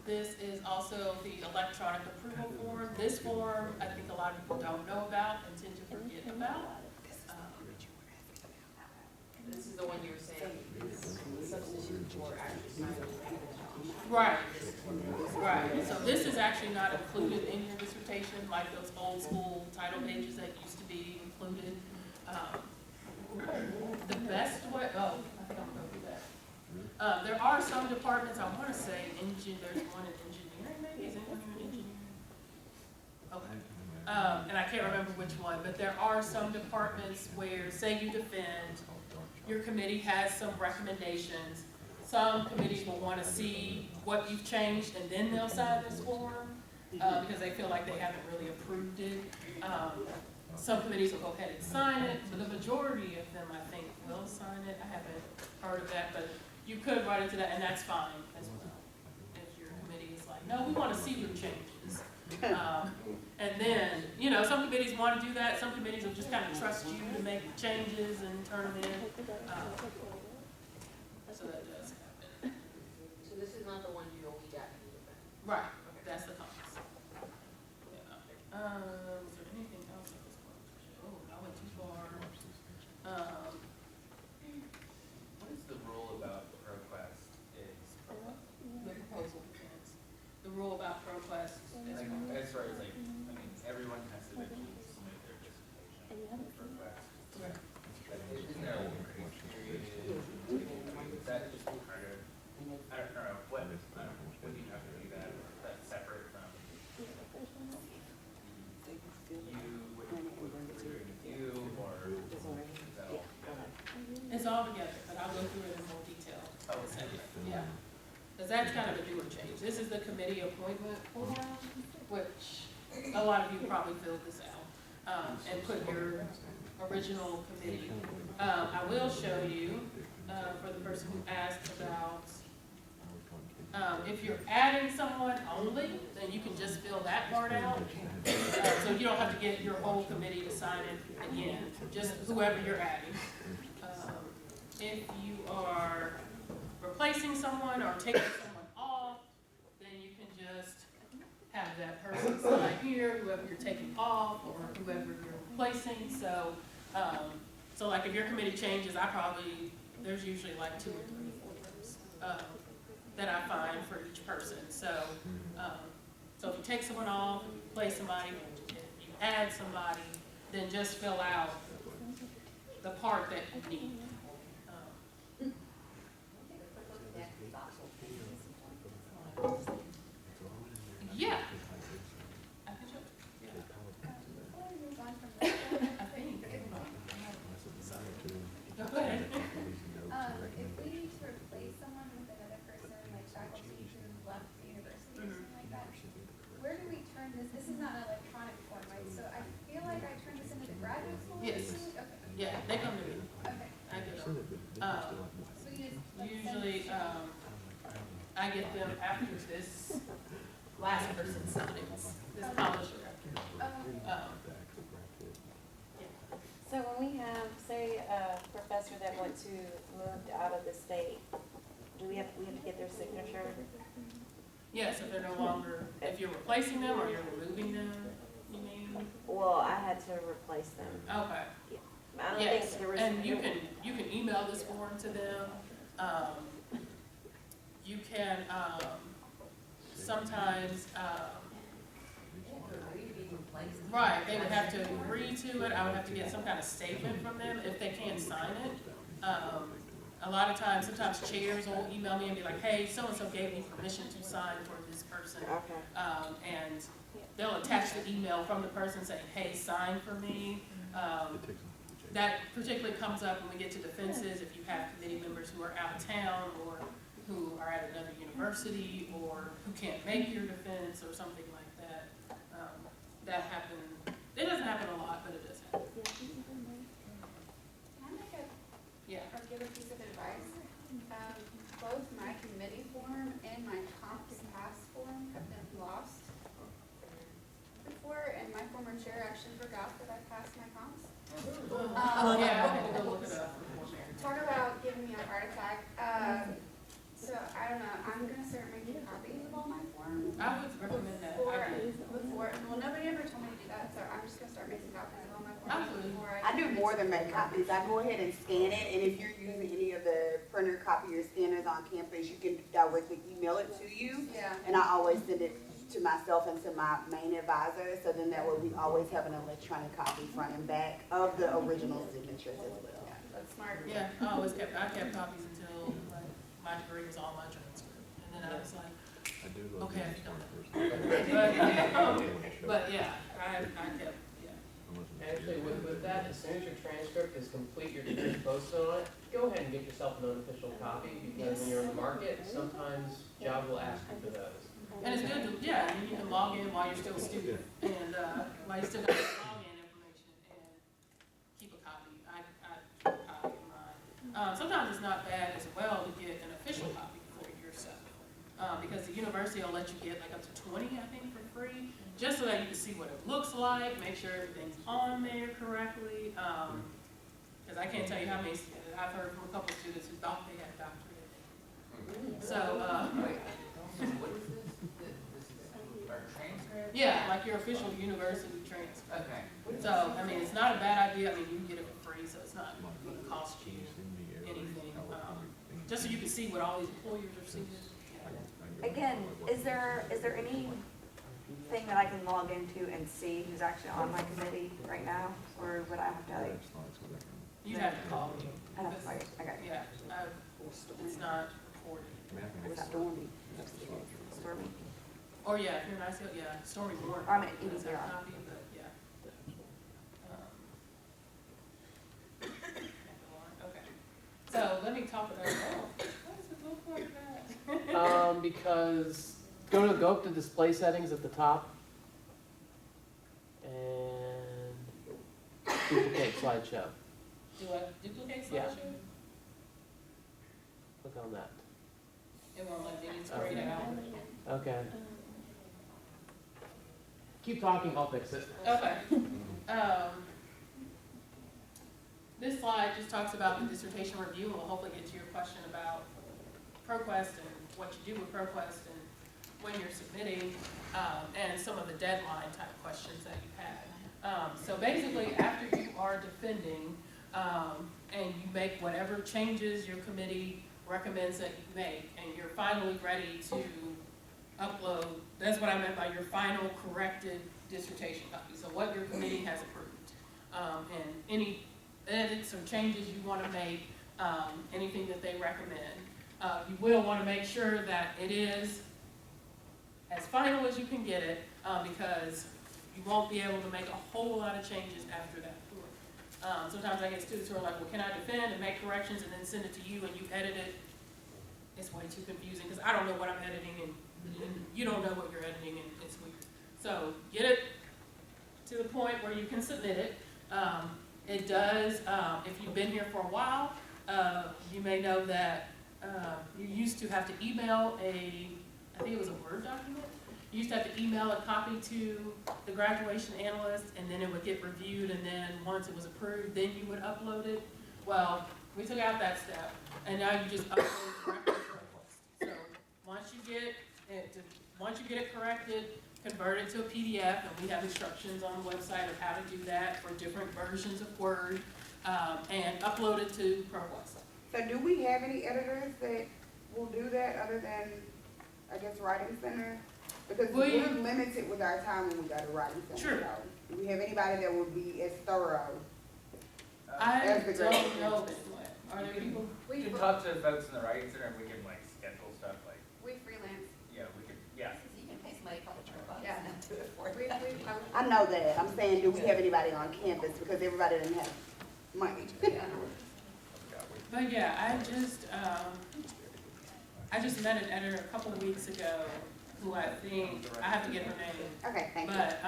A: This is also the electronic approval form. This form, I think a lot of people don't know about and tend to forget about.
H: This is the one you were saying is substitute for actually signing.
A: Right, right. So this is actually not included in your dissertation, like those old school title pages that used to be included. The best way, I think I'm gonna go through that. There are some departments, I wanna say, there's one in engineering maybe, is anyone here in engineering? Okay. And I can't remember which one, but there are some departments where, say you defend, your committee has some recommendations. Some committees will want to see what you've changed and then they'll sign this form because they feel like they haven't really approved it. Some committees will go ahead and sign it, but the majority of them, I think, will sign it. I haven't heard of that, but you could write into that, and that's fine as well. If your committee is like, no, we want to see your changes. And then, some committees want to do that. Some committees will just kind of trust you to make changes and turn them in. So that does happen.
H: So this is not the one you only got in the event?
A: Right, that's the comments. Yeah. Was there anything else I was going to show? I went too far.
M: What is the rule about ProQuest?
A: The proposal begins. The rule about ProQuest is
M: As far as everyone has to eventually submit their dissertation for ProQuest.
A: Right.
M: Isn't there like a grace period? Is that just part of, I don't know, what do you have to do that? That's separate from you, what you're doing with you, or is that all together?
A: It's all together, but I'll go through it in more detail.
M: Oh, it's separate.
A: Yeah. Because that's kind of a newer change. This is the committee appointment form, which a lot of you probably filled this out and put your original committee. I will show you for the person who asked about, if you're adding someone only, then you can just fill that part out. So you don't have to get your whole committee to sign it again, just whoever you're adding. If you are replacing someone or taking someone off, then you can just have that person sign here, whoever you're taking off or whoever you're replacing. So, so like if your committee changes, there's usually like 2 or 3 forms that I find for each person. So, so if you take someone off, if you replace somebody, if you add somebody, then just fill out the part that you need. Yeah. I can show you. Yeah.
C: Before we move on from this,
A: I think. Go ahead.
C: if we need to replace someone with another person, like faculty who left the university or something like that, where do we turn this? This is not an electronic form, right? So I feel like I turn this into the graduate school?
A: Yes.
C: Okay.
A: Yeah, they come to me.
C: Okay.
A: I get them.
C: So you just.
A: Usually, I get them after this last person signs, this publisher.
L: So when we have, say, a professor that moved out of the state, we have to get their signature?
A: Yes, if they're no longer, if you're replacing them or you're removing them, you mean?
L: Well, I had to replace them.
A: Okay.
L: I don't
A: Yes,
L: think there was.
A: and you can email this form to them. You can, sometimes, right, they would have to agree to it. I would have to get some kind of statement from them if they can't sign it. A lot of times, sometimes chairs will email me and be like, hey, so-and-so gave me permission to sign for this person.
L: Okay.
A: And they'll attach the email from the person saying, hey, sign for me. That particularly comes up when we get to defenses, if you have committee members who are out of town or who are at another university or who can't make your defense or something like that. That happens. It doesn't happen a lot, but it does happen.
I: Can I make
A: Yeah.
I: or give a piece of advice? Both my committee form and my comp to pass form have been lost before, and my former chair actually forgot that I passed my comps.
A: Yeah, I had to go look it up.
I: Talk about giving me a heart attack. So I don't know, I'm gonna start making copies of all my forms.
A: I would recommend that.
I: Well, nobody ever told me to do that, so I'm just gonna start making copies of all my
A: I
I: forms
A: would.
I: before
J: I do more than make copies. I go ahead and scan it, and if you're using any of the printer copier scanners on campus, you can directly email it to you.
I: Yeah.
J: And I always send it to myself and to my main advisor, so then that way we always have an electronic copy front and back of the original signatures as well.
I: Yeah, that's smart.
A: Yeah, I kept copies until like my degree was on my transcript. And then I was like, okay, I've done that. But yeah, I kept, yeah.
D: Actually, with that, as soon as your transcript is complete, your degree posted on it, go ahead and get yourself an unofficial copy, because when you're in the market, sometimes jobs will ask you for those.
A: And it's good to, yeah, and you can log in while you're still a student, and, while you still got your login information, and keep a copy. I keep a copy of mine. Sometimes it's not bad as well to get an official copy for yourself, because the university will let you get like up to 20, I think, for free, just so that you can see what it looks like, make sure everything's on there correctly, because I can't tell you how many, I've heard from a couple of students who thought they had a doctorate. So,
M: What is this? This is our transcript?
A: yeah, like your official university transcript.
M: Okay.
A: So, I mean, it's not a bad idea. I mean, you can get it for free, so it's not going to cost you anything. Just so you can see what all these employers are seeing.
J: Again, is there anything that I can log into and see who's actually on my committee right now, or would I have to like?
A: You have to call me.
J: I have to like, okay.
A: Yeah, it's not recorded.
J: Stormy. Stormy.
A: Or yeah, if you're an ICL, yeah, Stormy Warren.
J: I'm an
A: does have a
J: EDR.
A: copy, but yeah. Okay. So let me talk about, what does it look like that?
D: Because go up to display settings at the top and duplicate slideshow.
A: Do I duplicate
D: Yeah.
A: slideshow?
D: Click on that.
A: It won't let me, it's grayed out.
D: Okay. Keep talking, I'll fix it.
A: Okay. This slide just talks about the dissertation review, and will hopefully get to your question about ProQuest and what you do with ProQuest and when you're submitting, and some of the deadline type questions that you had. So basically, after you are defending, and you make whatever changes your committee recommends that you make, and you're finally ready to upload, that's what I meant by your final corrected dissertation copy. So what your committee has approved, and any edits or changes you want to make, anything that they recommend. You will want to make sure that it is as final as you can get it, because you won't be able to make a whole lot of changes after that point. Sometimes I get students who are like, well, can I defend and make corrections and then send it to you and you edit it? It's way too confusing because I don't know what I'm editing and you don't know what you're editing, and it's weird. So get it to the point where you can submit it. It does, if you've been here for a while, you may know that you used to have to email I think it was a Word document. You used to have to email a copy to the graduation analyst, and then it would get reviewed, and then once it was approved, then you would upload it. Well, we took out that step, and now you just upload directly to ProQuest. So once you get it corrected, convert it to a PDF, and we have instructions on the website of how to do that for different versions of Word, and upload it to ProQuest.
I: So do we have any editors that will do that other than, I guess, Writing Center? Because we're limited with our time when we go to Writing Center.
A: Sure.
I: So do we have anybody that would be as thorough?
A: I
I: As the
A: don't
I: grade.
A: know this way. Are there people?
M: We can talk to folks in the writing center and we can like schedule stuff like,
B: We freelance.
M: yeah, we could, yeah.
B: You can pay somebody a couple $100
C: Yeah.
B: and they'll do it for you.
I: I know that. I'm saying, do we have anybody on campus? Because everybody doesn't have money.
A: But yeah, I just met an editor a couple of weeks ago who I think, I have to get her name.
I: Okay, thank you.
A: But,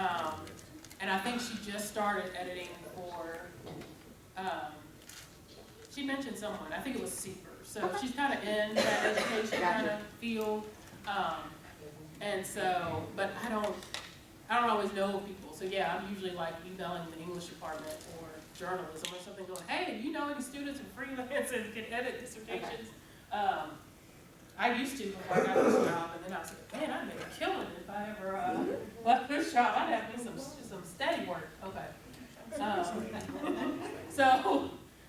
A: and I think she just started editing for, she mentioned someone, I think it was Seeker. So she's kind of in that education kind of field. And so, but I don't always know people. So yeah, I'm usually like emailing the English department or journalism or something going, hey, do you know any students who freelance and can edit dissertations? I used to before I got this job, and then I was like, man, I'd make a killing if I ever left this job. I'd have to do some steady work. Okay.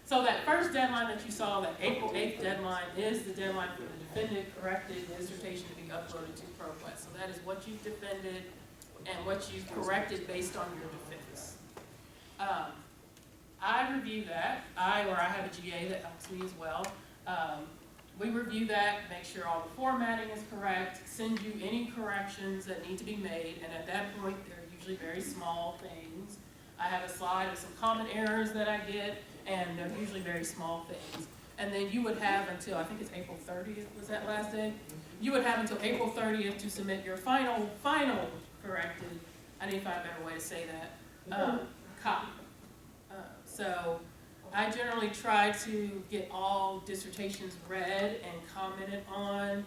A: So that first deadline that you saw, that April 8th deadline, is the deadline for the defended corrected dissertation to be uploaded to ProQuest. So that is what you've defended and what you've corrected based on your defense. I review that. I have a GA that helps me as well. We review that, make sure all the formatting is correct, send you any corrections that need to be made, and at that point, they're usually very small things. I have a slide of some common errors that I get, and they're usually very small things. And then you would have until, I think it's April 30th, was that last day? You would have until April 30th to submit your final corrected, I need to find a better way to say that, copy. So I generally try to get all dissertations read and commented on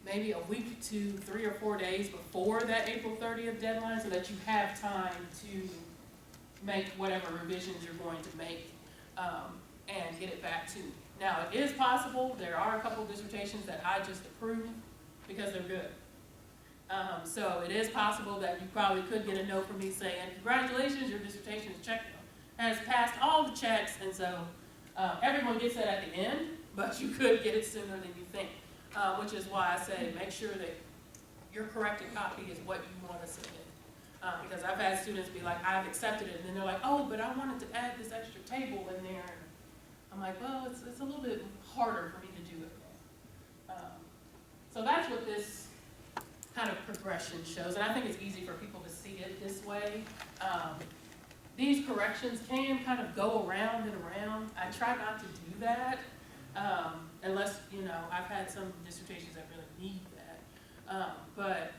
A: maybe a week to 3 or 4 days before that April 30th deadline, so that you have time to make whatever revisions you're going to make and get it back to me. Now, it is possible, there are a couple of dissertations that I just approve because they're good. So it is possible that you probably could get a note from me saying, congratulations, your dissertation is checked, has passed all the checks, and so everyone gets that at the end, but you could get it sooner than you think, which is why I say make sure that your corrected copy is what you want to submit. Because I've had students be like, I've accepted it, and then they're like, oh, but I wanted to add this extra table in there. And I'm like, well, it's a little bit harder for me to do it. So that's what this kind of progression shows, and I think it's easy for people to see it this way. These corrections can kind of go around and around. I try not to do that, unless, I've had some dissertations that really need that. But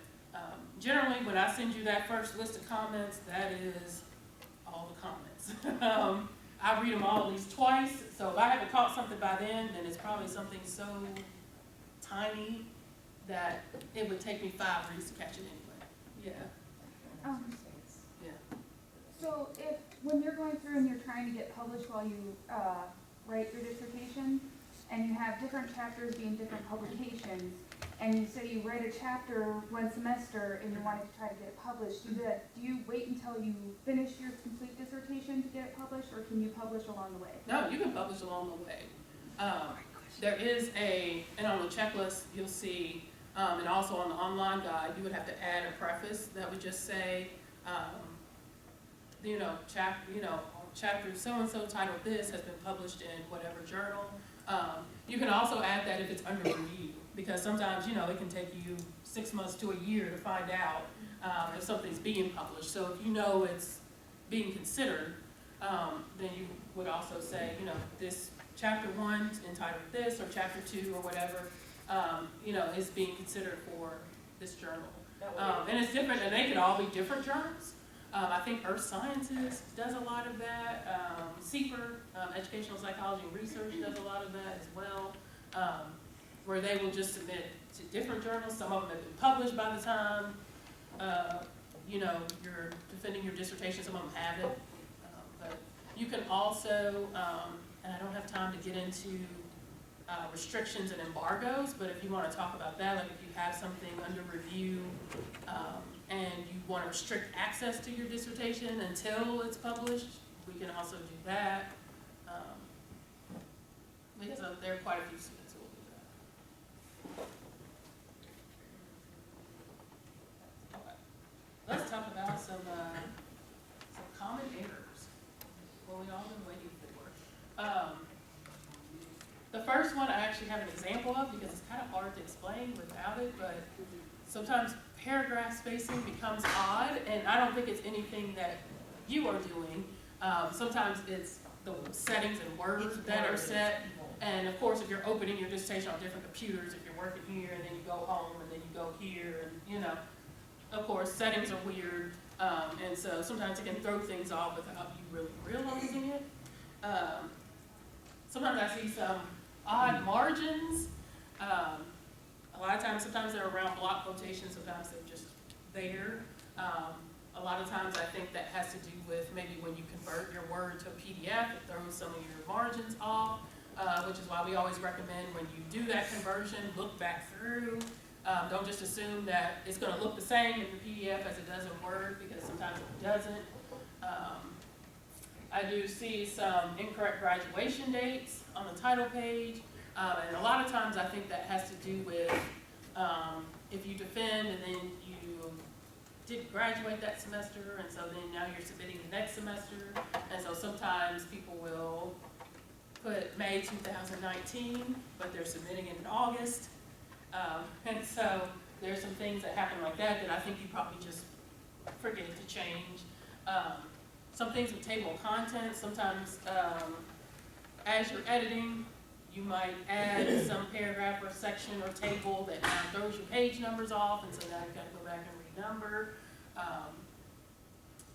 A: generally, when I send you that first list of comments, that is all the comments. I read them all at least twice, so if I haven't caught something by then it's probably something so tiny that it would take me 5 reads to catch it anyway. Yeah, yeah.
N: So if, when you're going through and you're trying to get published while you, write your dissertation, and you have different chapters being different publications, and you say you write a chapter one semester and you're wanting to try to get it published, do you wait until you finish your complete dissertation to get it published, or can you publish along the way?
A: No, you can publish along the way. There is and on the checklist, you'll see, and also on the online guide, you would have to add a preface that would just say, chapter so-and-so titled this has been published in whatever journal. You can also add that if it's under review, because sometimes, it can take you 6 months to a year to find out if something's being published. So if you know it's being considered, then you would also say, this chapter 1 entitled this, or chapter 2 or whatever, is being considered for this journal. And it's different, and they could all be different journals. I think Earth Sciences does a lot of that. CEPR, Educational Psychology and Research, does a lot of that as well, where they will just submit to different journals. Some of them have been published by the time, you're defending your dissertation. Some of them haven't. But you can also, and I don't have time to get into restrictions and embargoes, but if you want to talk about that, like if you have something under review, and you want to restrict access to your dissertation until it's published, we can also do that. Because there are quite a few students who will do that. Okay. Let's talk about some common errors. What we all been waiting for. The first one I actually have an example of because it's kind of hard to explain without it, but sometimes paragraph spacing becomes odd, and I don't think it's anything that you are doing. Sometimes it's the settings and words that are set, and of course if you're opening your dissertation on different computers, if you're working here and then you go home and then you go here, and of course settings are weird, and so sometimes it can throw things off without you really realizing it. Sometimes I see some odd margins. A lot of times, sometimes they're around block quotations, sometimes they're just there. A lot of times I think that has to do with maybe when you convert your word to a PDF, it throws some of your margins off, which is why we always recommend when you do that conversion, look back through. Don't just assume that it's going to look the same in the PDF as it does in Word, because sometimes it doesn't. I do see some incorrect graduation dates on the title page. And a lot of times I think that has to do with if you defend and then you didn't graduate that semester, and so then now you're submitting the next semester. And so sometimes people will put May 2019, but they're submitting it in August. And so there's some things that happen like that I think you probably just forget to change. Some things with table of contents, sometimes as you're editing, you might add some paragraph or section or table that throws your page numbers off, and so now you've got to go back and renumber.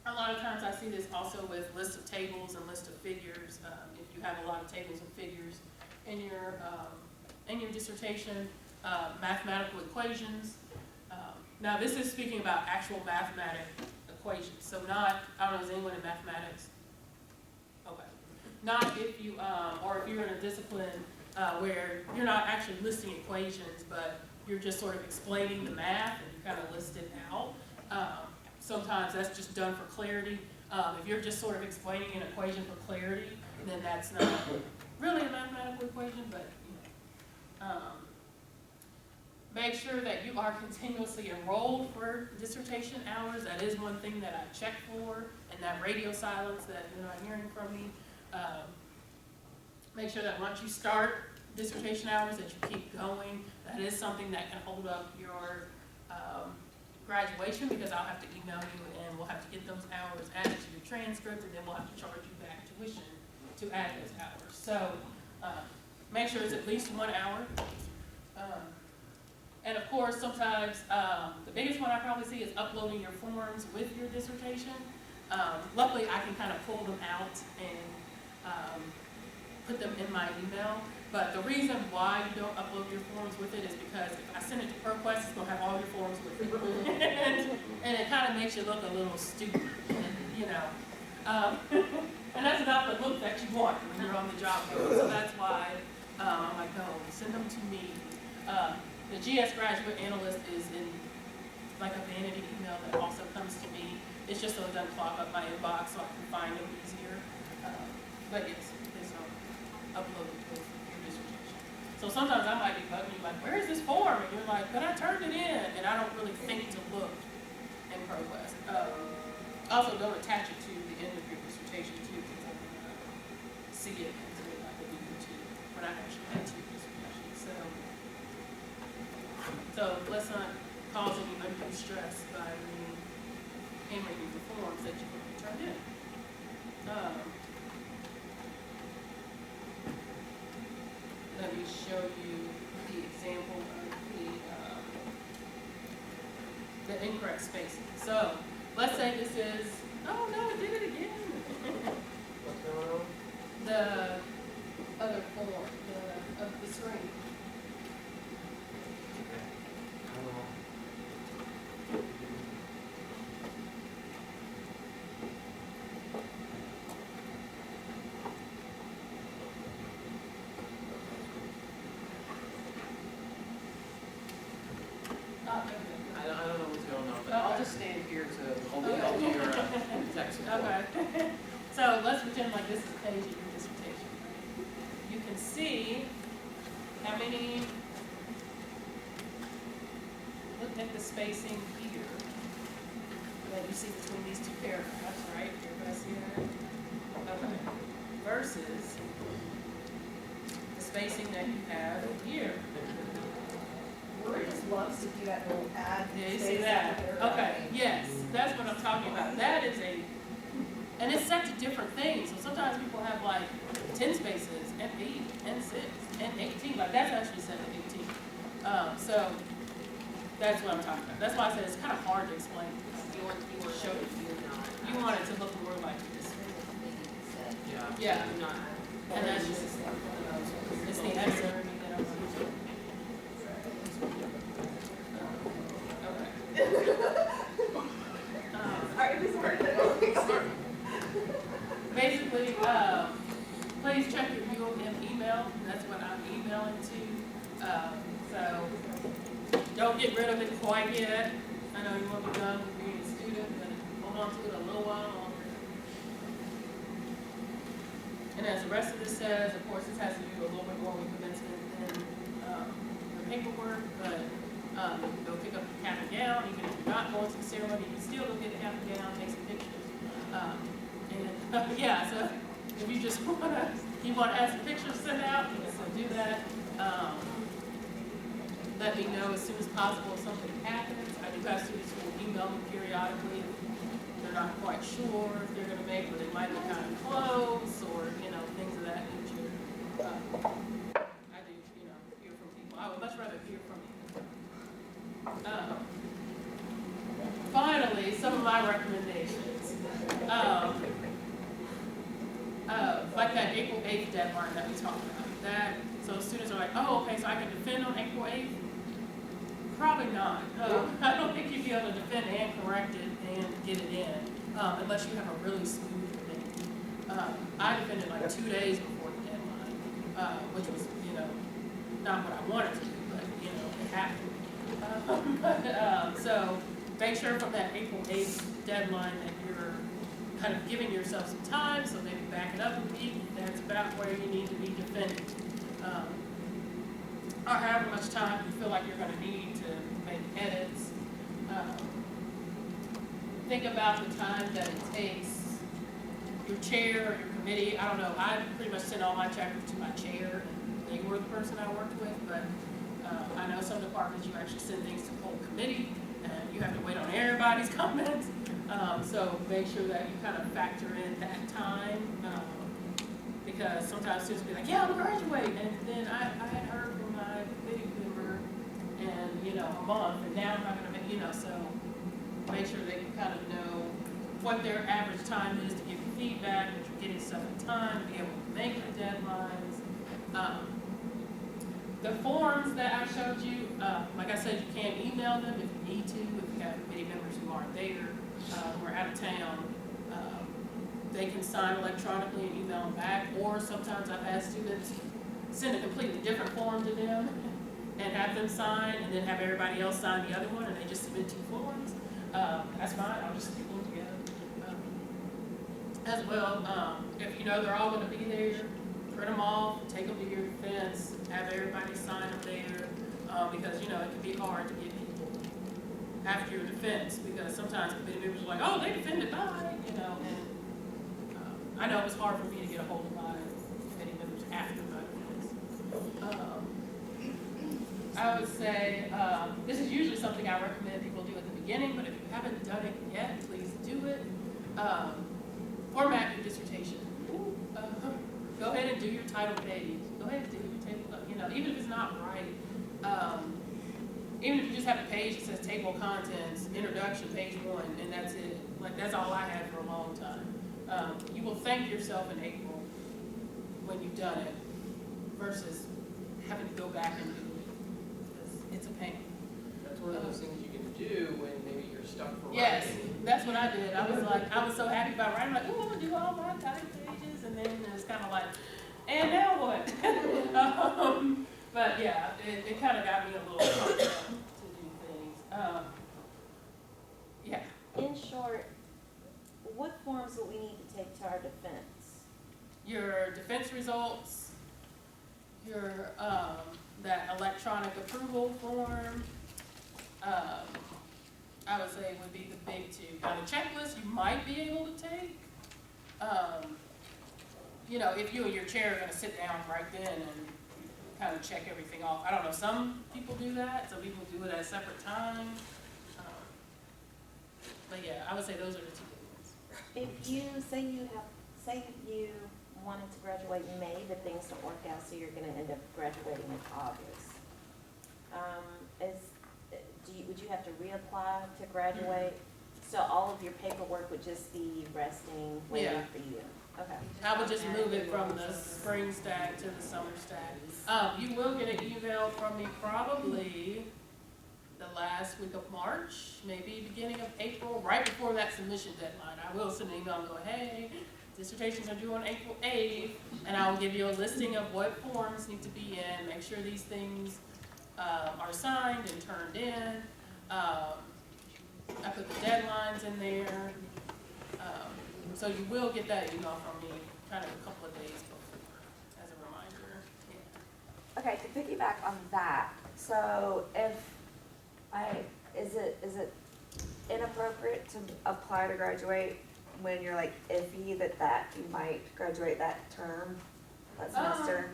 A: A lot of times I see this also with lists of tables and lists of figures. If you have a lot of tables and figures in your dissertation, mathematical equations. Now this is speaking about actual mathematical equations, so not, I don't know, is anyone in mathematics? Okay. Not if you, or if you're in a discipline where you're not actually listing equations, but you're just sort of explaining the math and you kind of list it out. Sometimes that's just done for clarity. If you're just sort of explaining an equation for clarity, then that's not really a mathematical equation, but make sure that you are continuously enrolled for dissertation hours. That is one thing that I check for, and that radio silence that you're not hearing from me. Make sure that once you start dissertation hours that you keep going. That is something that can hold up your graduation, because I'll have to email you and we'll have to get those hours added to your transcript, and then we'll have to charge you back tuition to add those hours. So make sure it's at least 1 hour. And of course, sometimes the biggest one I probably see is uploading your forms with your dissertation. Luckily, I can kind of pull them out and put them in my email. But the reason why you don't upload your forms with it is because if I send it to ProQuest, it's gonna have all your forms with it. And it kind of makes you look a little stupid, you know. And that's not the look that you want when you're on the job board. So that's why I'm like, no, send them to me. The GS Graduate Analyst is in like a vanity email that also comes to me. It's just so it doesn't clog up my inbox so I can find them easier. But yes, please don't upload it with your dissertation. So sometimes I might be bugging you like, where is this form? And you're like, but I turned it in. And I don't really think to look in ProQuest. Also, don't attach it to the end of your dissertation too, because I'm going to see it until like a week or two when I actually get to your dissertation. So let's not cause any undue stress by handwriting the forms that you're going to turn in. Let me show you the example of the incorrect spacing. So let's say this is, oh no, it did it again.
D: What's going on?
A: The other form of the screen.
D: I don't know what's going on, but I'll just stand here to hold it up to your text.
A: Okay. So let's pretend like this is a page of your dissertation. Right? You can see how many, look at the spacing here that you see between these two paragraphs, right? Everybody see that? Okay. Versus the spacing that you have here.
J: Word just loves to do that little add.
A: Yeah, you see that? Okay, yes, that's what I'm talking about. That is and it's set to different things. So sometimes people have like 10 spaces, and 8, and 6, and 18. Like that's actually set to 18. So that's what I'm talking about. That's why I said it's kind of hard to explain.
B: You want
A: Show it. You want it to look more like this.
D: Yeah.
A: Yeah.
B: not.
A: And that's just, it's the excerpt that I'm going to do. Basically, please check your UOM email. That's what I'm emailing to. So don't get rid of it quite yet. I know you want to be done with being a student, but hold on to it a little while longer. And as the rest of this says, of course, this has to do a little bit more with commencement than the paperwork, but you can go pick up your cap and gown. Even if you're not going to the ceremony, you can still go get a cap and gown, take some pictures. Yeah, so if you just want to have some pictures sent out, you can still do that. Let me know as soon as possible if something happens. I do have students who will email me periodically if they're not quite sure if they're going to make, or they might be kind of close, or things of that nature. I do, hear from people. I would much rather hear from you. Finally, some of my recommendations. Like that April 8th deadline that we talked about. So students are like, oh, okay, so I can defend on April 8th? Probably not. I don't think you'd be able to defend and correct it and get it in, unless you have a really smooth debate. I defended like 2 days before the deadline, which was, not what I wanted to do, but, it happened. So make sure from that April 8th deadline that you're kind of giving yourself some time, so maybe back it up a week. That's about where you need to be defending. Or however much time you feel like you're going to need to make edits. Think about the time that it takes your chair or your committee. I don't know, I pretty much sent all my chapters to my chair, and they were the person I worked with, but I know some departments you actually send things to the whole committee, and you have to wait on everybody's comments. So make sure that you kind of factor in that time, because sometimes students will be like, yeah, I'm gonna graduate, and then I had heard from my committee member and, a month, and now I'm not gonna make, so make sure that you kind of know what their average time is to give you feedback, that you're getting stuff in time to be able to make it. deadlines. The forms that I showed you, like I said, you can email them if you need to, if you have committee members who aren't there, who are out of town. They can sign electronically and email them back, or sometimes I've had students send a completely different form to them and have them sign, and then have everybody else sign the other one, and they just submit 2 forms. That's fine, I'll just stick them together. As well, if you know they're all gonna be there, print them off, take them to your defense, have everybody sign them there, because, you know, it can be hard to get people after your defense, because sometimes committee members are like, oh, they defended mine, you know, and I know it was hard for me to get a hold of my committee members after my defense. I would say, this is usually something I recommend people do at the beginning, but if you haven't done it yet, please do it. Format your dissertation. Go ahead and do your title page. Go ahead and do your table, you know, even if it's not right. Even if you just have a page that says table of contents, introduction, page 1, and that's it. Like, that's all I had for a long time. You will thank yourself in April when you've done it versus having to go back and do it. Because it's a pain.
D: That's one of those things you can do when maybe you're stuck for writing.
A: Yes, that's what I did. I was so happy about writing. I'm like, oh, I'm gonna do all my title pages, and then it's kind of like, and now what? But yeah, it kind of got me a little pumped up to do things. Yeah.
L: In short, what forms will we need to take to our defense?
A: Your defense results, your that electronic approval form. I would say would be the big 2. Now the checklist you might be able to take. You know, if you and your chair are going to sit down right then and kind of check everything off. I don't know, some people do that, some people do it at a separate time. But yeah, I would say those are the 2 big ones.
L: If you say you wanted to graduate in May, but things don't work out, so you're going to end up graduating in August. Would you have to reapply to graduate? So all of your paperwork would just be resting, waiting for you. Okay.
A: I would just move it from the spring stack to the summer stack. You will get an email from me probably the last week of March, maybe beginning of April, right before that submission deadline. I will send an email and go, hey, dissertations are due on April 8th, and I will give you a listing of what forms need to be in, make sure these things are signed and turned in. I put the deadlines in there. So you will get that email from me kind of a couple of days before as a reminder. Yeah.
J: Okay, to piggyback on that, so is it inappropriate to apply to graduate when you're like iffy that you might graduate that term, that semester?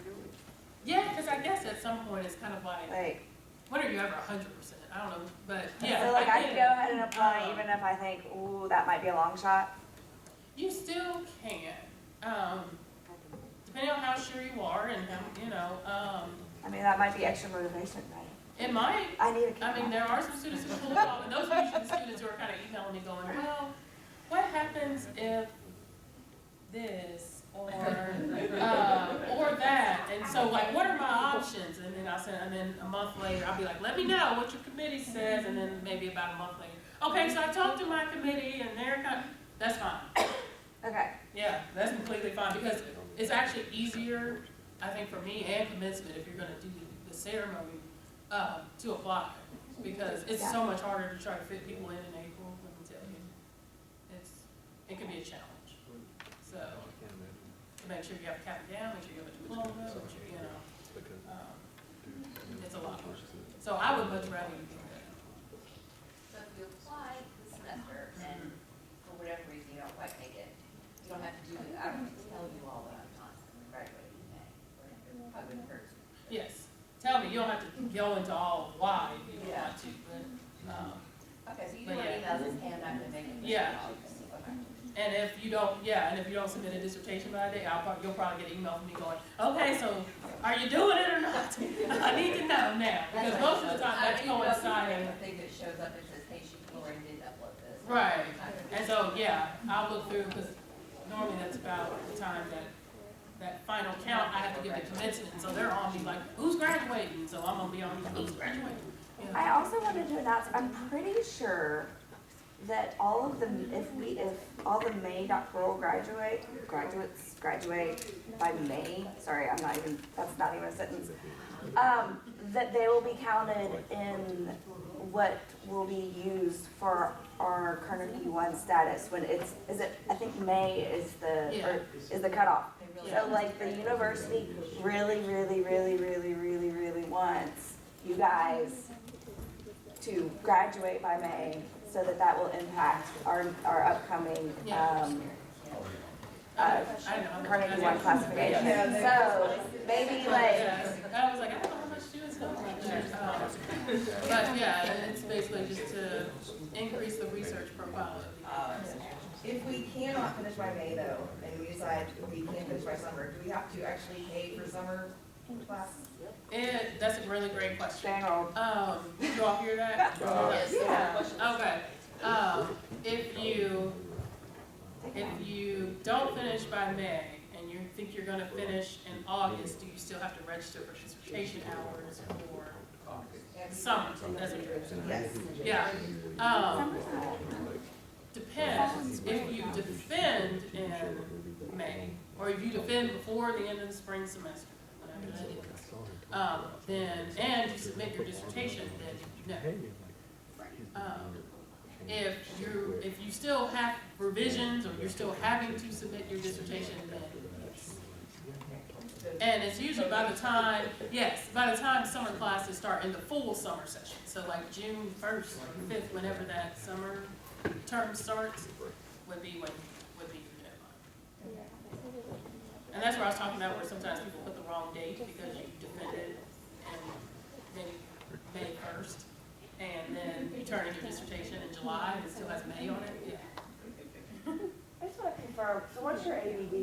A: Yeah, because I guess at some point it's kind of like when are you ever 100%? I don't know, but yeah.
J: So like I can go ahead and apply even if I think, ooh, that might be a long shot?
A: You still can, depending on how sure you are and how, you know.
J: I mean, that might be extra motivation, right?
A: It might.
J: I need a
A: I mean, there are some students who pull it off, and those are usually the students who are kind of emailing me going, well, what happens if this or that? And so, like, what are my options? And then and then a month later, I'll be like, let me know what your committee says, and then maybe about a month later, okay, so I talked to my committee, and they're kind of, that's fine.
J: Okay.
A: Yeah, that's completely fine, because it's actually easier, I think, for me and commencement, if you're gonna do the ceremony, to apply, because it's so much harder to try to fit people in April, let me tell you. It can be a challenge. So, make sure you have a cap and gown, make sure you have a diploma, make sure, you know, it's a lot harder. So I would much rather you do that.
B: So if you apply this semester and for whatever reason you don't quite make it, you don't have to do it. I don't have to tell you all that I'm not graduating in May. I wouldn't hurt.
A: Yes. Tell me, you don't have to go into all why if you don't want to, but,
B: okay, so you do want to email this and I'm gonna make it.
A: Yeah.
B: Okay.
A: and if you don't submit a dissertation by that day, you'll probably get an email from me going, okay, so are you doing it or not? I need to know now, because most of the time that's coinciding.
B: I think it shows up and says, hey, she already did upload this.
A: Right, and so, yeah, I'll look through, because normally that's about the time that that final count, I have to give the commencement, so they're on me like, who's graduating? So I'm gonna be on, who's graduating? You know?
J: I also wanted to announce, I'm pretty sure that all of the, if all the May doctoral graduates graduate by May, sorry, that's not even a sentence, that they will be counted in what will be used for our Carnegie One status when I think May is the cutoff. So like the university really wants you guys to graduate by May so that will impact our upcoming, Carnegie One classification. So maybe like.
A: I was like, I don't know how much students know about that. But yeah, it's basically just to increase the research profile of the university.
O: If we cannot finish by May though, and we decide we can't finish by summer, do we have to actually pay for summer class?
A: That's a really great question.
J: Did
A: you all hear that?
O: Yes.
J: Yeah.
A: Okay. If you don't finish by May and you think you're gonna finish in August, do you still have to register for dissertation hours for summer? That's what you're saying.
O: Yes.
A: Yeah. Depends. If you defend in May, or if you defend before the end of the spring semester, whatever that is, then, and you submit your dissertation, then no. If you still have revisions, or you're still having to submit your dissertation, then yes. And it's usually by the time summer classes start in the full summer session. So like June 1st or 5th, whenever that summer term starts, would be your deadline. And that's where I was talking about where sometimes people put the wrong date because you defended in May 1st. And then you turn in your dissertation in July and it still has May on it, yeah.
P: I just want to confirm, so once you're ABD,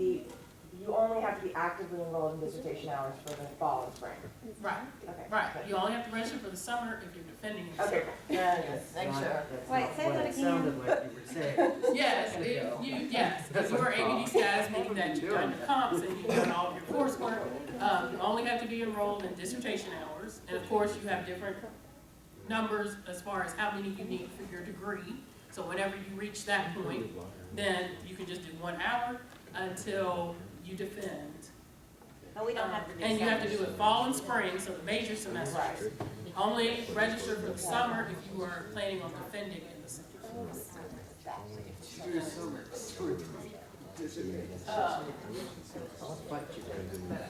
P: you only have to be actively enrolled in dissertation hours for the fall and spring?
A: Right,
P: okay.
A: Right. You only have to register for the summer if you're defending in the
P: okay.
A: summer.
P: Thanks, sure.
L: Wait, say that again.
Q: Sounded like you were saying.
A: Yes, if you are ABD status, meaning that you've done your comps and you've done all of your coursework, you only have to be enrolled in dissertation hours. And of course, you have different numbers as far as how many you need for your degree. So whenever you reach that point, then you can just do 1 hour until you defend.
L: But we don't have to do
A: and you have to do it fall and spring, so the major semesters. Only register for the summer if you are planning on defending in the summer.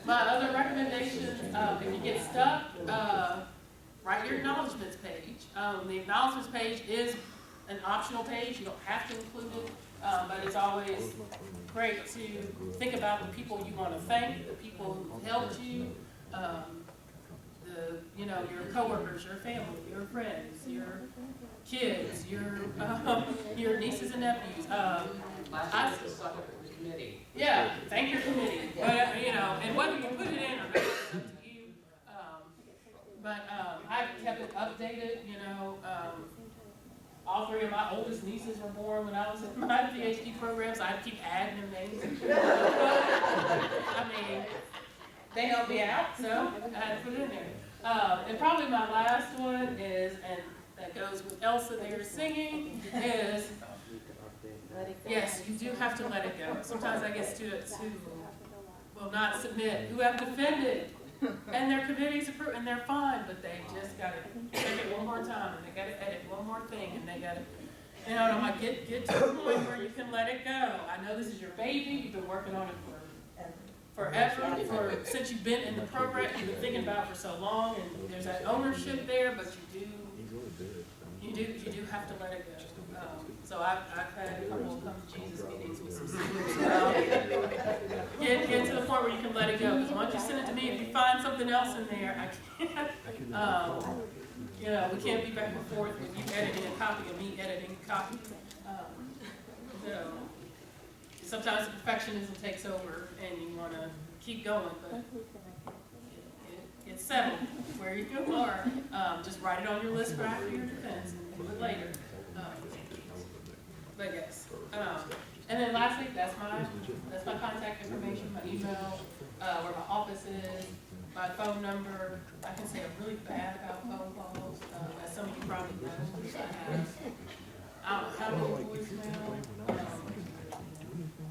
A: My other recommendations, if you get stuck, write your acknowledgements page. The acknowledgements page is an optional page. You don't have to include it, but it's always great to think about the people you want to thank, the people who helped you, your coworkers, your family, your friends, your kids, your nieces and nephews. Yeah, thank your committee. But, and whether you put it in or not, it's up to you. I've kept it updated, all 3 of my oldest nieces were born when I was in my PhD program, so I keep adding their names. They helped me out, so I had to put it in there. And probably my last one is, and that goes with Elsa there singing, is, yes, you do have to let it go. Sometimes I get students who will not submit, who have defended, and their committees approve, and they're fine, but they just gotta check it one more time, and they gotta edit one more thing, and they gotta, and I'm like, get to the point where you can let it go. I know this is your baby, you've been working on it forever, since you've been in the program, you've been thinking about it for so long, and there's that ownership there, but you do have to let it go. So I've had a couple of come to Jesus meetings with some students. Get to the point where you can let it go, because once you send it to me, if you find something else in there, I can't, we can't be back and forth with you editing a copy and me editing a copy. Sometimes the perfectionism takes over and you want to keep going, but it's settled where you are. Just write it on your list for after your defense and do it later. But yes. And then lastly, that's my contact information, my email. where my office is, my phone number. I can say I'm really bad about phone calls, as some of you probably know, which I have. I don't know how many voicemail.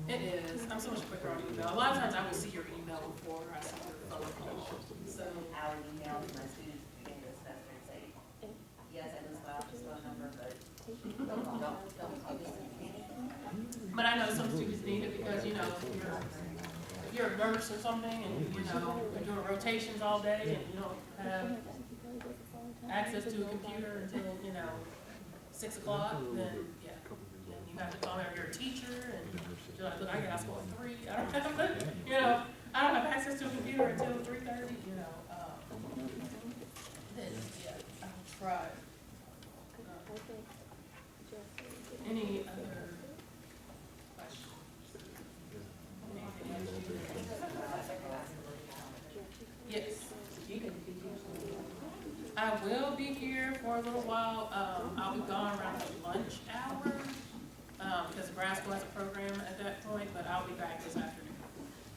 A: It is. I'm so much quicker on email. A lot of times I will see your email before I see your phone call. So
B: I would email to my students at the beginning of the semester and say, yes, I lose my office phone number, but don't call this.
A: but I know some students need it because, you know, if you're a nurse or something and, you know, you're doing rotations all day and you don't have access to a computer until, you know, 6 o'clock, then, yeah. Then you have to call me, or you're a teacher and you're like, look, I get out of school at 3, I don't have, you know, I don't have access to a computer until 3:30, you know, then, yeah, I'll try. Any other questions? Anything else? Yes. I will be here for a little while. I'll be gone around the lunch hour, because Brasco has a program at that point, but I'll be back this afternoon.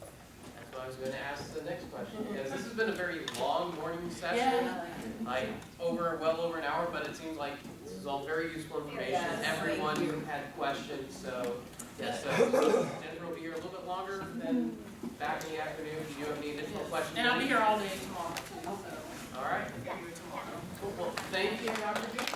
D: That's what I was gonna ask the next question, because this has been a very long morning session.
A: Yeah.
D: Like, well over an hour, but it seems like this is all very useful information.
B: Yes,
D: Everyone
B: thank you.
D: had questions, so, yes, so Jennifer will be here a little bit longer than back in the afternoon. If you do have any additional questions.
A: And I'll be here all day tomorrow too, so
D: All right.
A: I'll be here tomorrow.
D: Well, thank you, Dr. Beech.